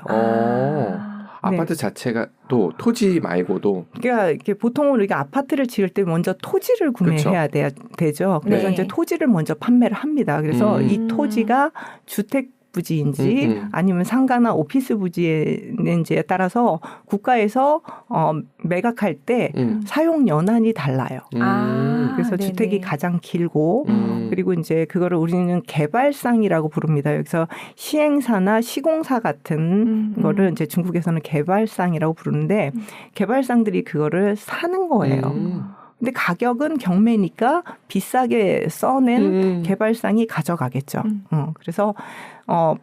아파트 자체가 또 토지 말고도 그러니까 이렇게 보통 우리가 아파트를 지을 때 먼저 토지를 구매해야 되죠. 그래서 네. 이제 토지를 먼저 판매를 합니다. 그래서 이 토지가 주택 부지인지 아니면 상가나 오피스 부지인지에 따라서 국가에서 매각할 때 사용 연한이 달라요. 그래서 네네. 주택이 가장 길고 그리고 이제 그거를 우리는 개발상이라고 부릅니다. 여기서 시행사나 시공사 같은 거를 이제 중국에서는 개발상이라고 부르는데 개발상들이 그거를 사는 거예요. 근데 가격은 경매니까 비싸게 써낸 개발상이 가져가겠죠. 그래서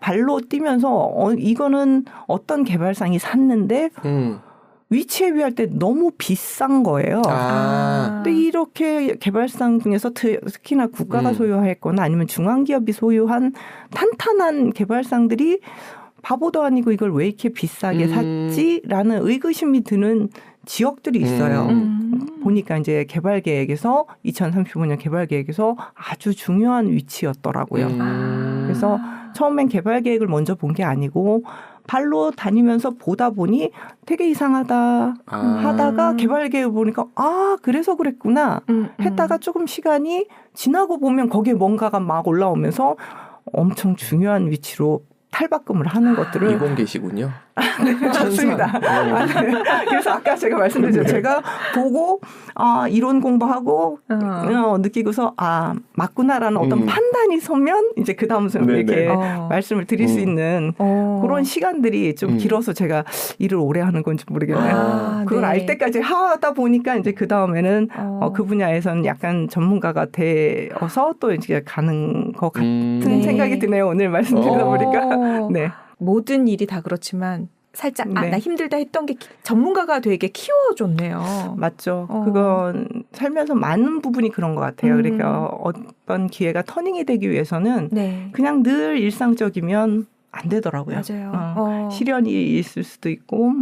발로 뛰면서 이거는 어떤 개발상이 샀는데 위치에 비할 때 너무 비싼 거예요. 근데 이렇게 개발상 중에서 특히나 국가가 소유했거나 아니면 중앙기업이 소유한 탄탄한 개발상들이 바보도 아니고 이걸 왜 이렇게 비싸게 샀지라는 의구심이 드는 지역들이 있어요. 보니까 이제 개발 계획에서 2035년 개발 계획에서 아주 중요한 위치였더라고요. 그래서 처음엔 개발 계획을 먼저 본 게 아니고 발로 다니면서 보다 보니 되게 이상하다 하다가 개발 계획을 보니까 그래서 그랬구나 했다가 조금 시간이 지나고 보면 거기에 뭔가가 막 올라오면서 엄청 중요한 위치로 탈바꿈을 하는 것들을 이공계시군요. 네, 맞습니다. 그래서 아까 제가 말씀드렸죠. 제가 보고 이론 공부하고 느끼고서 맞구나라는 어떤 판단이 서면 이제 그 다음 이렇게 말씀을 드릴 수 있는 그런 시간들이 좀 길어서 제가 일을 오래 하는 건지 모르겠네요. 그걸 네. 알 때까지 하다 보니까 이제 그 다음에는 그 분야에서는 약간 전문가가 되어서 또 이제 가는 것 같은 네. 생각이 드네요. 오늘 말씀드리다 보니까. 네. 모든 일이 다 그렇지만 살짝 네. 나 힘들다 했던 게 전문가가 되게 키워줬네요. 맞죠. 그건 살면서 많은 부분이 그런 것 같아요. 그러니까 어떤 기회가 터닝이 되기 위해서는 네. 그냥 늘 일상적이면 안 되더라고요. 맞아요. 시련이 있을 수도 있고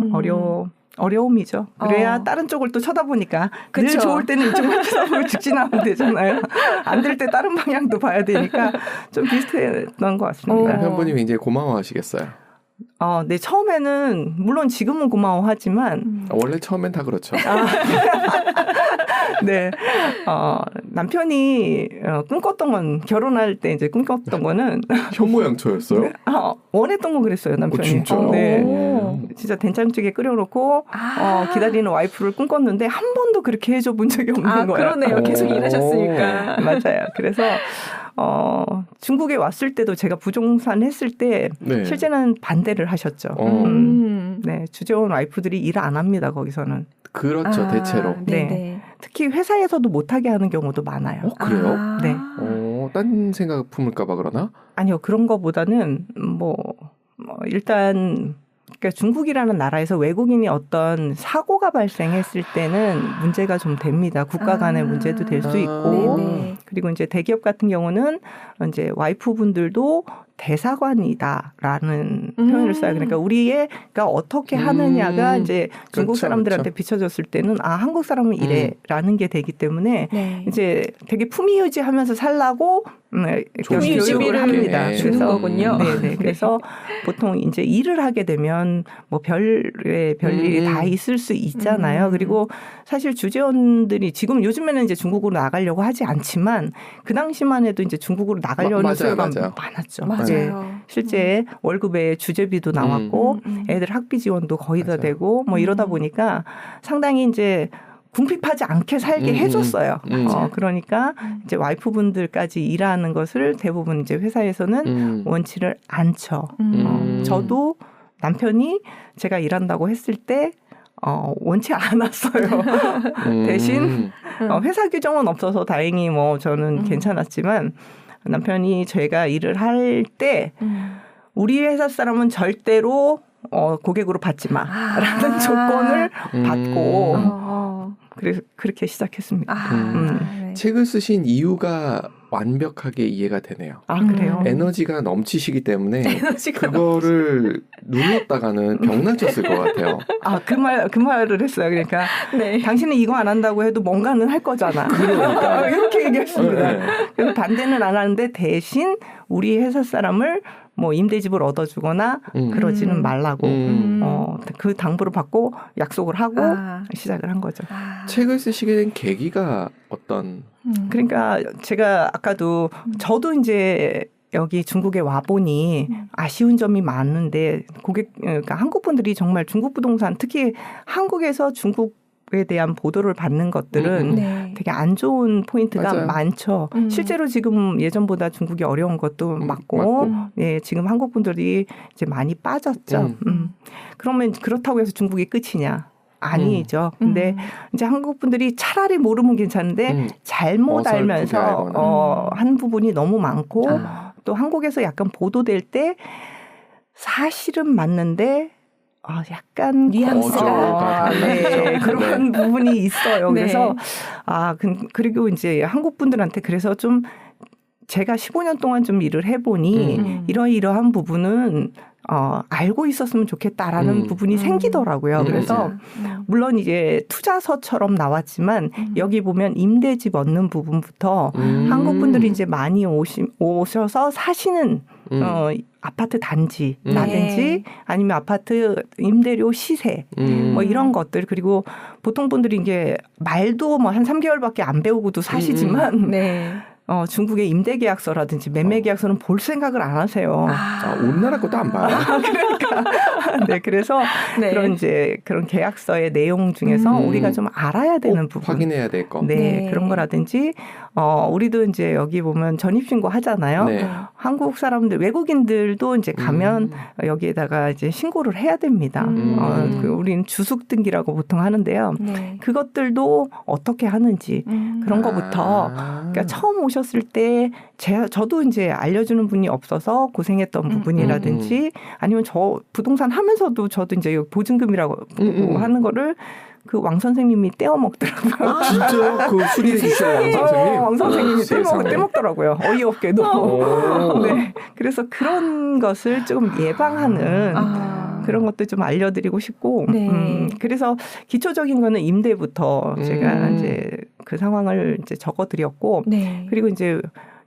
어려움이죠. 그래야 다른 쪽을 또 쳐다보니까 늘 그쵸. 좋을 때는 이쪽만 쳐다보고 직진하면 되잖아요. 안 될 때 다른 방향도 봐야 되니까 좀 비슷했던 것 같습니다. 남편분이 굉장히 고마워하시겠어요. 네, 처음에는 물론 지금은 고마워하지만 원래 처음엔 다 그렇죠. 네, 남편이 꿈꿨던 건 결혼할 때 이제 꿈꿨던 거는 현모양처였어요? 원했던 건 그랬어요, 남편이. 진짜요? 네. 오. 진짜 된장찌개 끓여놓고 기다리는 와이프를 꿈꿨는데 한 번도 그렇게 해줘 본 적이 없는 거예요. 그러네요. 계속 일하셨으니까. 맞아요. 그래서 중국에 왔을 때도 제가 부동산 했을 때 네. 실제는 반대를 하셨죠. 네, 주재원 와이프들이 일 안 합니다. 거기서는. 그렇죠, 대체로. 네. 특히 회사에서도 못하게 하는 경우도 많아요. 그래요? 네. 딴 생각 품을까봐 그러나? 아니요, 그런 거보다는 일단 그러니까 중국이라는 나라에서 외국인이 어떤 사고가 발생했을 때는 문제가 좀 됩니다. 국가 간의 문제도 될 수 있고, 네네. 그리고 이제 대기업 같은 경우는 이제 와이프분들도 대사관이다라는 표현을 써요. 그러니까 우리가 어떻게 하느냐가 이제 중국 그렇죠, 사람들한테 그렇죠. 비춰졌을 때는 한국 사람은 이래라는 게 되기 때문에 네. 이제 되게 품위유지하면서 살라고 교육을 합니다. 주는 거군요. 네네. 그래서 보통 이제 일을 하게 되면 뭐 별일이 다 있을 수 있잖아요. 그리고 사실 주재원들이 지금 요즘에는 이제 중국으로 나가려고 하지 않지만 그 당시만 해도 이제 중국으로 나가려는 수요가 많았죠. 맞아요. 네. 실제 월급에 주재비도 나왔고 애들 학비 지원도 거의 다 되고 뭐 이러다 보니까 상당히 이제 궁핍하지 않게 살게 해줬어요. 그러니까 이제 와이프분들까지 일하는 것을 대부분 이제 회사에서는 원치를 않죠. 저도 남편이 제가 일한다고 했을 때 원치 않았어요. 대신 회사 규정은 없어서 다행히 뭐 저는 괜찮았지만 남편이 제가 일을 할 때 우리 회사 사람은 절대로 고객으로 받지 마라는 조건을 받고 그래서 그렇게 시작했습니다. 네. 책을 쓰신 이유가 완벽하게 이해가 되네요. 그래요? 에너지가 넘치시기 때문에 그거를 눌렀다가는 병나셨을 것 같아요. 그 말을 했어요. 그러니까 네. 당신은 이거 안 한다고 해도 뭔가는 할 거잖아. 그러니까. 이렇게 얘기했습니다. 네. 그래서 반대는 안 하는데 대신 우리 회사 사람을 뭐 임대집을 얻어주거나 그러지는 말라고 그 당부를 받고 약속을 하고 시작을 한 거죠. 책을 쓰시게 된 계기가 어떤? 그러니까 제가 아까도 저도 이제 여기 중국에 와 보니 아쉬운 점이 많은데 그러니까 한국 분들이 정말 중국 부동산 특히 한국에서 중국에 대한 보도를 받는 것들은 되게 안 좋은 포인트가 맞아요. 많죠. 실제로 지금 예전보다 중국이 어려운 것도 맞고, 네, 지금 한국 분들이 이제 많이 빠졌죠. 그러면 그렇다고 해서 중국이 끝이냐? 아니죠. 근데 이제 한국 분들이 차라리 모르면 괜찮은데 잘못 알면서 한 부분이 너무 많고 또 한국에서 약간 보도될 때 사실은 맞는데 약간 뉘앙스가 네, 그런 부분이 있어요. 네. 그래서 그리고 이제 한국 분들한테 그래서 좀 제가 15년 동안 좀 일을 해보니 이러이러한 부분은 알고 있었으면 좋겠다라는 부분이 생기더라고요. 그래서 물론 이제 투자서처럼 나왔지만 여기 보면 임대집 얻는 부분부터 한국 분들이 이제 많이 오셔서 사시는 아파트 단지라든지 아니면 아파트 임대료 시세 뭐 이런 것들 그리고 보통 분들이 이게 말도 뭐 한 3개월밖에 안 배우고도 사시지만 중국의 임대계약서라든지 매매계약서는 볼 생각을 안 하세요. 우리나라 것도 안 봐요. 그러니까. 네, 그래서 그런 계약서의 내용 중에서 우리가 좀 알아야 되는 부분. 확인해야 될 거. 네, 그런 거라든지, 우리도 이제 여기 보면 전입신고 하잖아요. 네. 한국 사람들, 외국인들도 이제 가면 여기에다가 이제 신고를 해야 됩니다. 우리는 주숙 등기라고 보통 하는데요. 그것들도 어떻게 하는지 그런 거부터. 그러니까 처음 오셨을 때 저도 이제 알려주는 분이 없어서 고생했던 부분이라든지 아니면 저 부동산 하면서도 저도 이제 보증금이라고 하는 거를 그 왕 선생님이 떼어 먹더라고요. 진짜요? 그 수리해 주셔요, 왕 선생님? 왕 선생님이 떼먹더라고요. 어이없게도. 네. 그래서 그런 것을 좀 예방하는 그런 것도 좀 알려드리고 싶고 네. 그래서 기초적인 거는 임대부터 제가 이제 그 상황을 이제 적어드렸고 네. 그리고 이제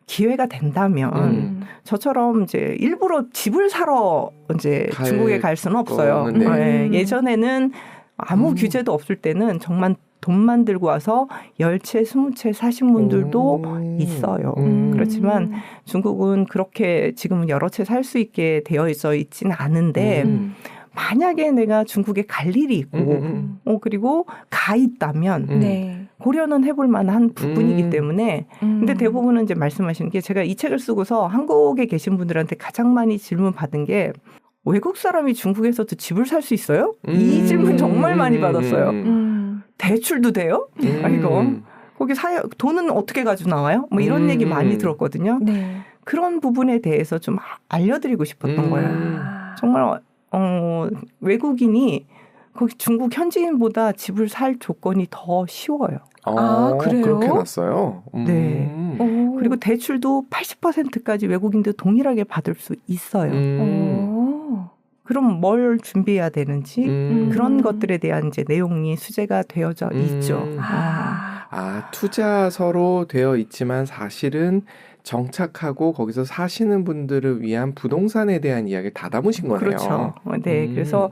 기회가 된다면 저처럼 이제 일부러 집을 사러 이제 중국에 갈 수는 없어요. 네. 예전에는 아무 규제도 없을 때는 정말 돈만 들고 와서 10채, 20채 사신 분들도 있어요. 그렇지만 중국은 그렇게 지금 여러 채 살 수 있게 되어 있지는 않은데 만약에 내가 중국에 갈 일이 있고 그리고 가 있다면 네. 고려는 해볼 만한 부분이기 때문에 근데 대부분은 이제 말씀하시는 게 제가 이 책을 쓰고서 한국에 계신 분들한테 가장 많이 질문 받은 게 외국 사람이 중국에서도 집을 살 수 있어요? 이 질문 정말 많이 받았어요. 대출도 돼요? 이거 거기 돈은 어떻게 가지고 나와요? 뭐 이런 얘기 많이 들었거든요. 네. 그런 부분에 대해서 좀 알려드리고 싶었던 거예요. 정말 외국인이 거기 중국 현지인보다 집을 살 조건이 더 쉬워요. 그래요? 그렇게 났어요? 네. 그리고 대출도 80%까지 외국인들 동일하게 받을 수 있어요. 그럼 뭘 준비해야 되는지 그런 것들에 대한 이제 내용이 수재가 되어져 있죠. 투자서로 되어 있지만 사실은 정착하고 거기서 사시는 분들을 위한 부동산에 대한 이야기를 다 담으신 거네요. 그렇죠. 네, 그래서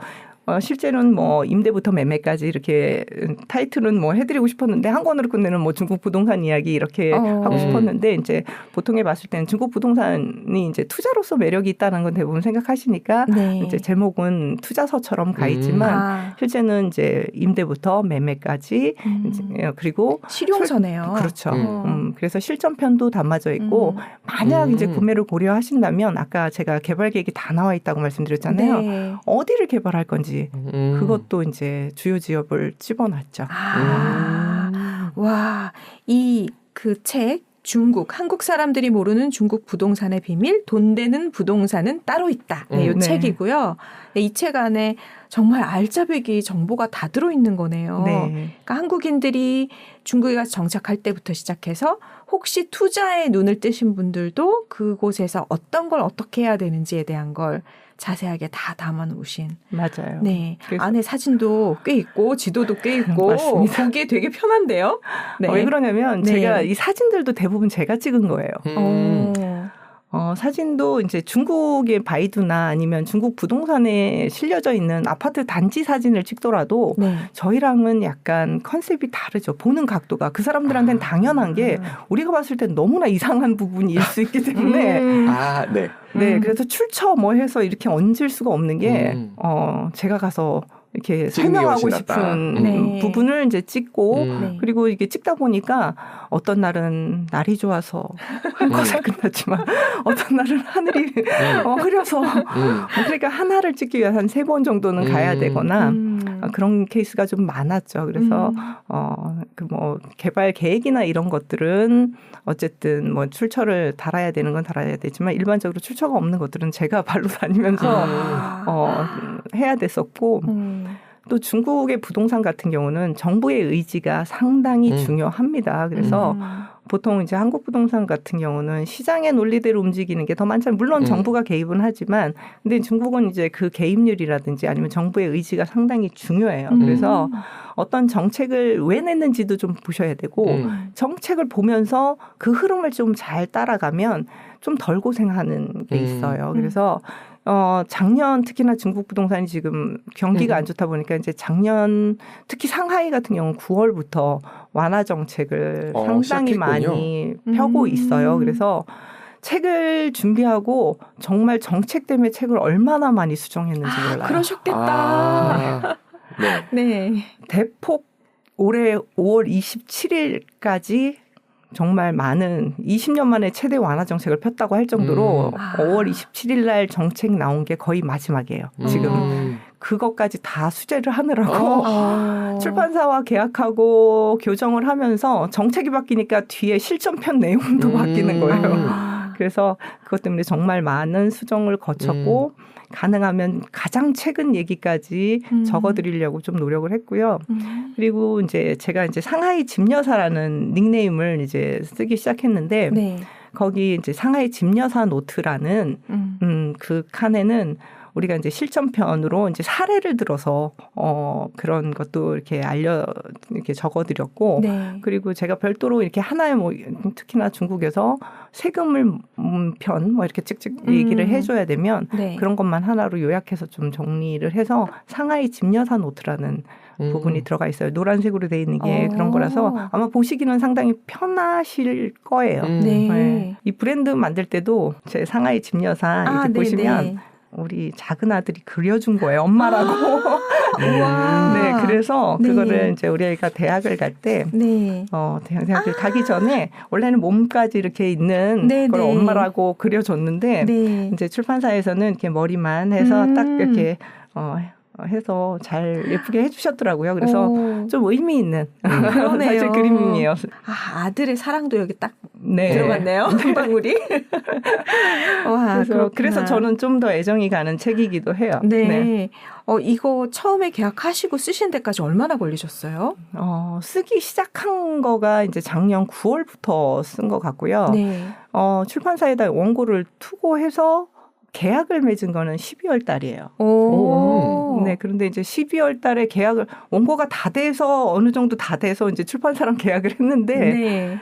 실제로는 뭐 임대부터 매매까지 이렇게 타이틀은 뭐 해드리고 싶었는데 한 권으로 끝내는 뭐 중국 부동산 이야기 이렇게 하고 싶었는데 이제 보통에 봤을 때는 중국 부동산이 이제 투자로서 매력이 있다는 건 대부분 생각하시니까 네. 이제 제목은 투자서처럼 가 있지만 실제는 이제 임대부터 매매까지 이제 그리고 실용서네요. 그렇죠. 그래서 실전편도 담아져 있고 만약 이제 구매를 고려하신다면 아까 제가 개발 계획이 다 나와 있다고 말씀드렸잖아요. 네. 어디를 개발할 건지 그것도 이제 주요 지역을 집어놨죠. 와, 그 책 한국 사람들이 모르는 중국 부동산의 비밀, 돈 되는 부동산은 따로 있다. 네, 이 책이고요. 네, 이 책 안에 정말 알짜배기 정보가 다 들어있는 거네요. 네. 그러니까 한국인들이 중국에 가서 정착할 때부터 시작해서 혹시 투자에 눈을 뜨신 분들도 그곳에서 어떤 걸 어떻게 해야 되는지에 대한 걸 자세하게 다 담아 놓으신. 맞아요. 네. 안에 사진도 꽤 있고 지도도 꽤 있고 맞습니다. 보기에 되게 편한데요. 네. 왜 그러냐면 제가 이 사진들도 대부분 제가 찍은 거예요. 사진도 이제 중국의 바이두나 아니면 중국 부동산에 실려져 있는 아파트 단지 사진을 찍더라도 저희랑은 약간 컨셉이 다르죠. 보는 각도가. 그 사람들한테는 당연한 게 우리가 봤을 땐 너무나 이상한 부분일 수 있기 때문에 네, 그래서 출처 뭐 해서 이렇게 얹을 수가 없는 게 제가 가서 이렇게 설명하고 싶은 부분을 이제 찍고 그리고 이게 찍다 보니까 어떤 날은 날이 좋아서 헛것에 끝났지만 어떤 날은 하늘이 흐려서 그러니까 하나를 찍기 위해 한 3번 정도는 가야 되거나 그런 케이스가 좀 많았죠. 그래서 그 뭐 개발 계획이나 이런 것들은 어쨌든 뭐 출처를 달아야 되는 건 달아야 되지만 일반적으로 출처가 없는 것들은 제가 발로 다니면서 해야 됐었고 또 중국의 부동산 같은 경우는 정부의 의지가 상당히 중요합니다. 그래서 보통 이제 한국 부동산 같은 경우는 시장의 논리대로 움직이는 게 더 많잖아요. 물론 정부가 개입은 하지만 근데 중국은 이제 그 개입률이라든지 아니면 정부의 의지가 상당히 중요해요. 그래서 어떤 정책을 왜 냈는지도 좀 보셔야 되고 정책을 보면서 그 흐름을 좀 잘 따라가면 좀 덜 고생하는 게 있어요. 그래서 작년 특히나 중국 부동산이 지금 경기가 안 좋다 보니까 이제 작년 특히 상하이 같은 경우는 9월부터 완화 정책을 상당히 시작했군요. 많이 펴고 있어요. 그래서 책을 준비하고 정말 정책 때문에 책을 얼마나 많이 수정했는지 몰라요. 그러셨겠다. 네. 대폭 올해 5월 27일까지 정말 많은 20년 만에 최대 완화 정책을 폈다고 할 정도로 5월 27일 날 정책 나온 게 거의 마지막이에요. 지금 그것까지 다 수재를 하느라고 출판사와 계약하고 교정을 하면서 정책이 바뀌니까 뒤에 실전편 내용도 바뀌는 거예요. 그래서 그것 때문에 정말 많은 수정을 거쳤고 가능하면 가장 최근 얘기까지 적어드리려고 좀 노력을 했고요. 그리고 이제 제가 이제 상하이 집여사라는 닉네임을 이제 쓰기 시작했는데 거기 이제 상하이 집여사 노트라는 그 칸에는 우리가 이제 실전편으로 이제 사례를 들어서 그런 것도 이렇게 이렇게 적어드렸고 네. 그리고 제가 별도로 이렇게 하나의 뭐 특히나 중국에서 세금을 편 뭐 이렇게 찍찍 얘기를 해줘야 되면 네. 그런 것만 하나로 요약해서 좀 정리를 해서 상하이 집여사 노트라는 부분이 들어가 있어요. 노란색으로 돼 있는 게 그런 거라서 아마 보시기는 상당히 편하실 거예요. 네. 네. 이 브랜드 만들 때도 제 상하이 집여사 이렇게 네, 보시면 네. 우리 작은 아들이 그려준 거예요. 엄마라고. 우와. 네, 그래서 네. 그거를 이제 우리 아이가 대학을 갈 때 네. 대학을 가기 전에 원래는 몸까지 이렇게 있는 네, 걸 네. 엄마라고 그려줬는데 네. 이제 출판사에서는 이렇게 머리만 해서 딱 이렇게 해서 잘 예쁘게 해주셨더라고요. 그래서 좀 의미 있는 그러네요. 사실 그림이에요. 아들의 사랑도 여기 딱 네. 들어갔네요. 한 방울이. 와, 그래서 저는 좀 더 애정이 가는 책이기도 해요. 네. 네. 이거 처음에 계약하시고 쓰신 데까지 얼마나 걸리셨어요? 쓰기 시작한 거가 이제 작년 9월부터 쓴 것 같고요. 네. 출판사에다 원고를 투고해서 계약을 맺은 거는 12월 달이에요. 오. 네, 그런데 이제 12월 달에 계약을 원고가 다 돼서 어느 정도 다 돼서 이제 출판사랑 계약을 했는데 네.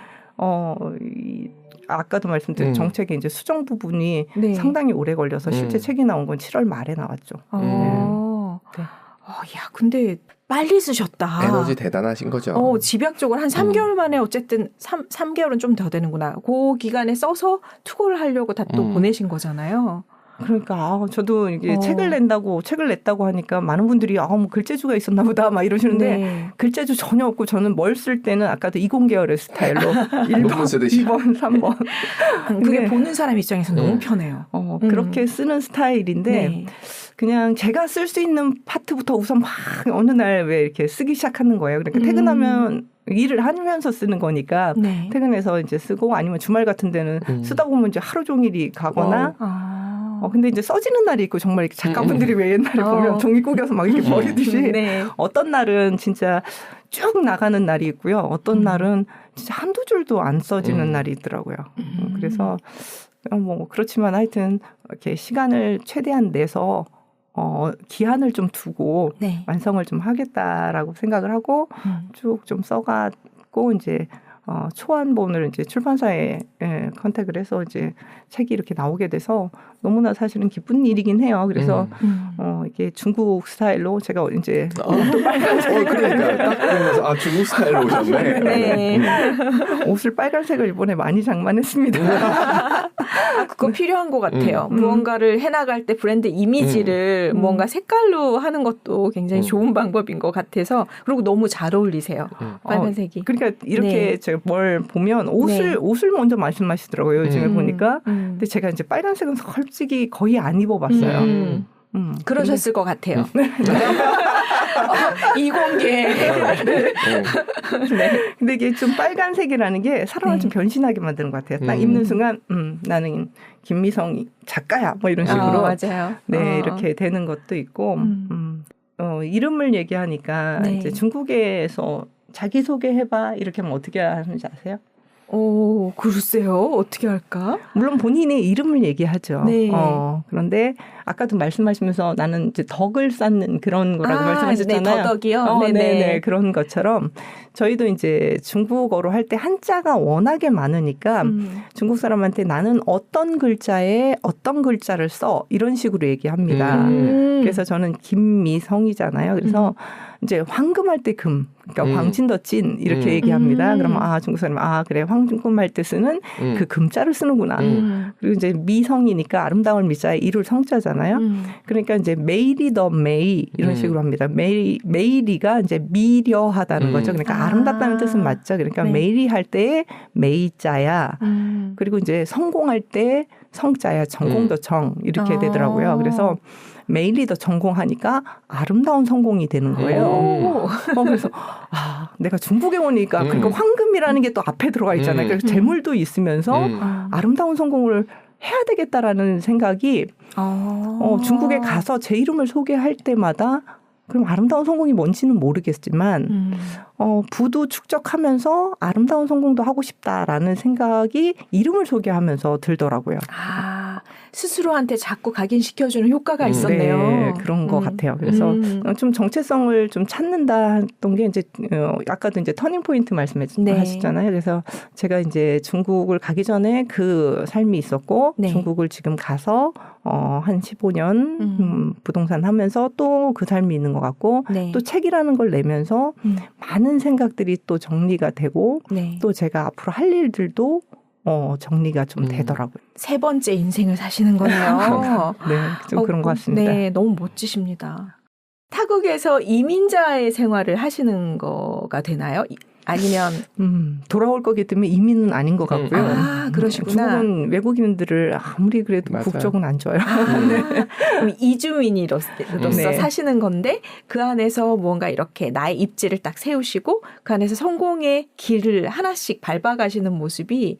아까도 말씀드린 정책의 이제 수정 부분이 네. 상당히 오래 걸려서 실제 책이 나온 건 7월 말에 나왔죠. 네. 야, 근데 빨리 쓰셨다. 에너지 대단하신 거죠. 집약적으로 한 3개월 만에 어쨌든 3개월은 좀 더 되는구나. 그 기간에 써서 투고를 하려고 다 또 보내신 거잖아요. 그러니까 저도 이게 책을 냈다고 하니까 많은 분들이 뭐 글재주가 있었나 보다 막 이러시는데 네. 글재주 전혀 없고 저는 뭘 쓸 때는 아까도 이공계열의 스타일로 1번, 3번. 그게 보는 사람 입장에서 너무 편해요. 그렇게 쓰는 스타일인데 네. 그냥 제가 쓸 수 있는 파트부터 우선 막 어느 날 왜 이렇게 쓰기 시작하는 거예요. 그러니까 퇴근하면 일을 하면서 쓰는 거니까 네. 퇴근해서 이제 쓰고 아니면 주말 같은 데는 쓰다 보면 이제 하루 종일이 가거나 근데 이제 써지는 날이 있고 정말 이렇게 작가분들이 왜 옛날에 보면 종이 구겨서 막 이렇게 버리듯이 네. 어떤 날은 진짜 쭉 나가는 날이 있고요. 어떤 날은 진짜 한두 줄도 안 써지는 날이 있더라고요. 그래서 뭐 그렇지만 하여튼 이렇게 시간을 최대한 내서 기한을 좀 두고 네. 완성을 좀 하겠다라고 생각을 하고 쭉 좀 써가고 이제 초안본을 이제 출판사에 컨택을 해서 이제 책이 이렇게 나오게 돼서 너무나 사실은 기쁜 일이긴 해요. 그래서 이게 중국 스타일로 제가 이제 그러니까 딱 보면서 중국 스타일로 오셨네. 네. 옷을 빨간색을 이번에 많이 장만했습니다. 그거 필요한 것 같아요. 무언가를 해나갈 때 브랜드 이미지를 뭔가 색깔로 하는 것도 굉장히 좋은 방법인 것 같아서 그리고 너무 잘 어울리세요. 빨간색이. 그러니까 이렇게 제가 뭘 보면 옷을 먼저 말씀하시더라고요. 요즘에 보니까. 근데 제가 이제 빨간색은 솔직히 거의 안 입어봤어요. 그러셨을 것 같아요. 이공계. 네. 근데 이게 좀 빨간색이라는 게 사람을 좀 변신하게 만드는 것 같아요. 딱 입는 순간 나는 김미성 작가야 뭐 이런 식으로 맞아요. 네 이렇게 되는 것도 있고 이름을 얘기하니까 네. 이제 중국에서 자기소개해봐 이렇게 하면 어떻게 하는지 아세요? 글쎄요. 어떻게 할까? 물론 본인의 이름을 얘기하죠. 네. 그런데 아까도 말씀하시면서 나는 이제 덕을 쌓는 그런 거라고 말씀하셨잖아요. 네, 더덕이요. 네네. 그런 것처럼 저희도 이제 중국어로 할 때 한자가 워낙에 많으니까 중국 사람한테 나는 어떤 글자에 어떤 글자를 써 이런 식으로 얘기합니다. 그래서 저는 김미성이잖아요. 그래서 이제 황금할 때 금, 그러니까 황진더찐 이렇게 얘기합니다. 그러면 중국 사람은 그래 황금할 때 쓰는 그 금자를 쓰는구나. 그리고 이제 미성이니까 아름다운 미자에 이룰 성자잖아요. 그러니까 이제 메이리 더 메이 이런 식으로 합니다. 메이리가 이제 미려하다는 거죠. 그러니까 아름답다는 뜻은 맞죠. 그러니까 네. 메이리 할 때에 메이자야. 그리고 이제 성공할 때 성자야. 전공도 정 이렇게 되더라고요. 그래서 메일이 더 전공하니까 아름다운 성공이 되는 거예요. 그래서 내가 중국에 오니까 그러니까 황금이라는 게 또 앞에 들어가 있잖아요. 그래서 재물도 있으면서 아름다운 성공을 해야 되겠다라는 생각이 중국에 가서 제 이름을 소개할 때마다 그럼 아름다운 성공이 뭔지는 모르겠지만 부도 축적하면서 아름다운 성공도 하고 싶다라는 생각이 이름을 소개하면서 들더라고요. 스스로한테 자꾸 각인시켜주는 효과가 있었네요. 네, 그런 것 같아요. 그래서 좀 정체성을 좀 찾는다 했던 게 이제 아까도 이제 터닝 포인트 말씀하셨잖아요. 그래서 제가 이제 중국을 가기 전에 그 삶이 있었고 네. 중국을 지금 가서 한 15년 부동산 하면서 또 그 삶이 있는 것 같고 네. 또 책이라는 걸 내면서 많은 생각들이 또 정리가 되고 네. 또 제가 앞으로 할 일들도 정리가 좀 되더라고요. 세 번째 인생을 사시는 거네요. 네, 좀 그런 것 같습니다. 네, 너무 멋지십니다. 타국에서 이민자의 생활을 하시는 거가 되나요? 아니면 돌아올 거기 때문에 이민은 아닌 것 같고요. 아, 그러시구나. 중국은 외국인들을 아무리 그래도 맞아요. 국적은 안 줘요. 그럼 이주민으로서 네. 사시는 건데 그 안에서 뭔가 이렇게 나의 입지를 딱 세우시고 그 안에서 성공의 길을 하나씩 밟아가시는 모습이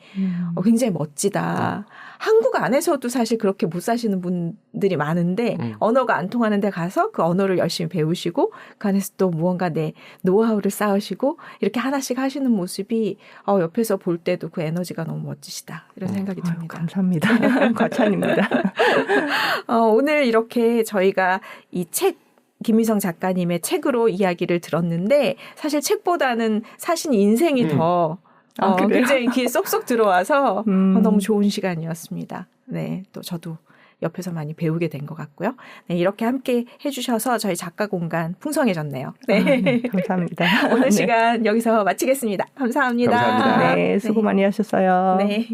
굉장히 멋지다. 한국 안에서도 사실 그렇게 못 사시는 분들이 많은데 언어가 안 통하는 데 가서 그 언어를 열심히 배우시고 그 안에서 또 무언가 내 노하우를 쌓으시고 이렇게 하나씩 하시는 모습이 옆에서 볼 때도 그 에너지가 너무 멋지시다. 이런 생각이 듭니다. 감사합니다. 과찬입니다. 오늘 이렇게 저희가 이 책 김미성 작가님의 책으로 이야기를 들었는데 사실 책보다는 사신 인생이 더 굉장히 귀에 쏙쏙 들어와서 너무 좋은 시간이었습니다. 네, 또 저도 옆에서 많이 배우게 된 것 같고요. 네, 이렇게 함께 해주셔서 저희 작가 공간 풍성해졌네요. 네, 감사합니다. 오늘 시간 여기서 마치겠습니다. 감사합니다. 감사합니다. 네, 수고 많이 하셨어요. 네.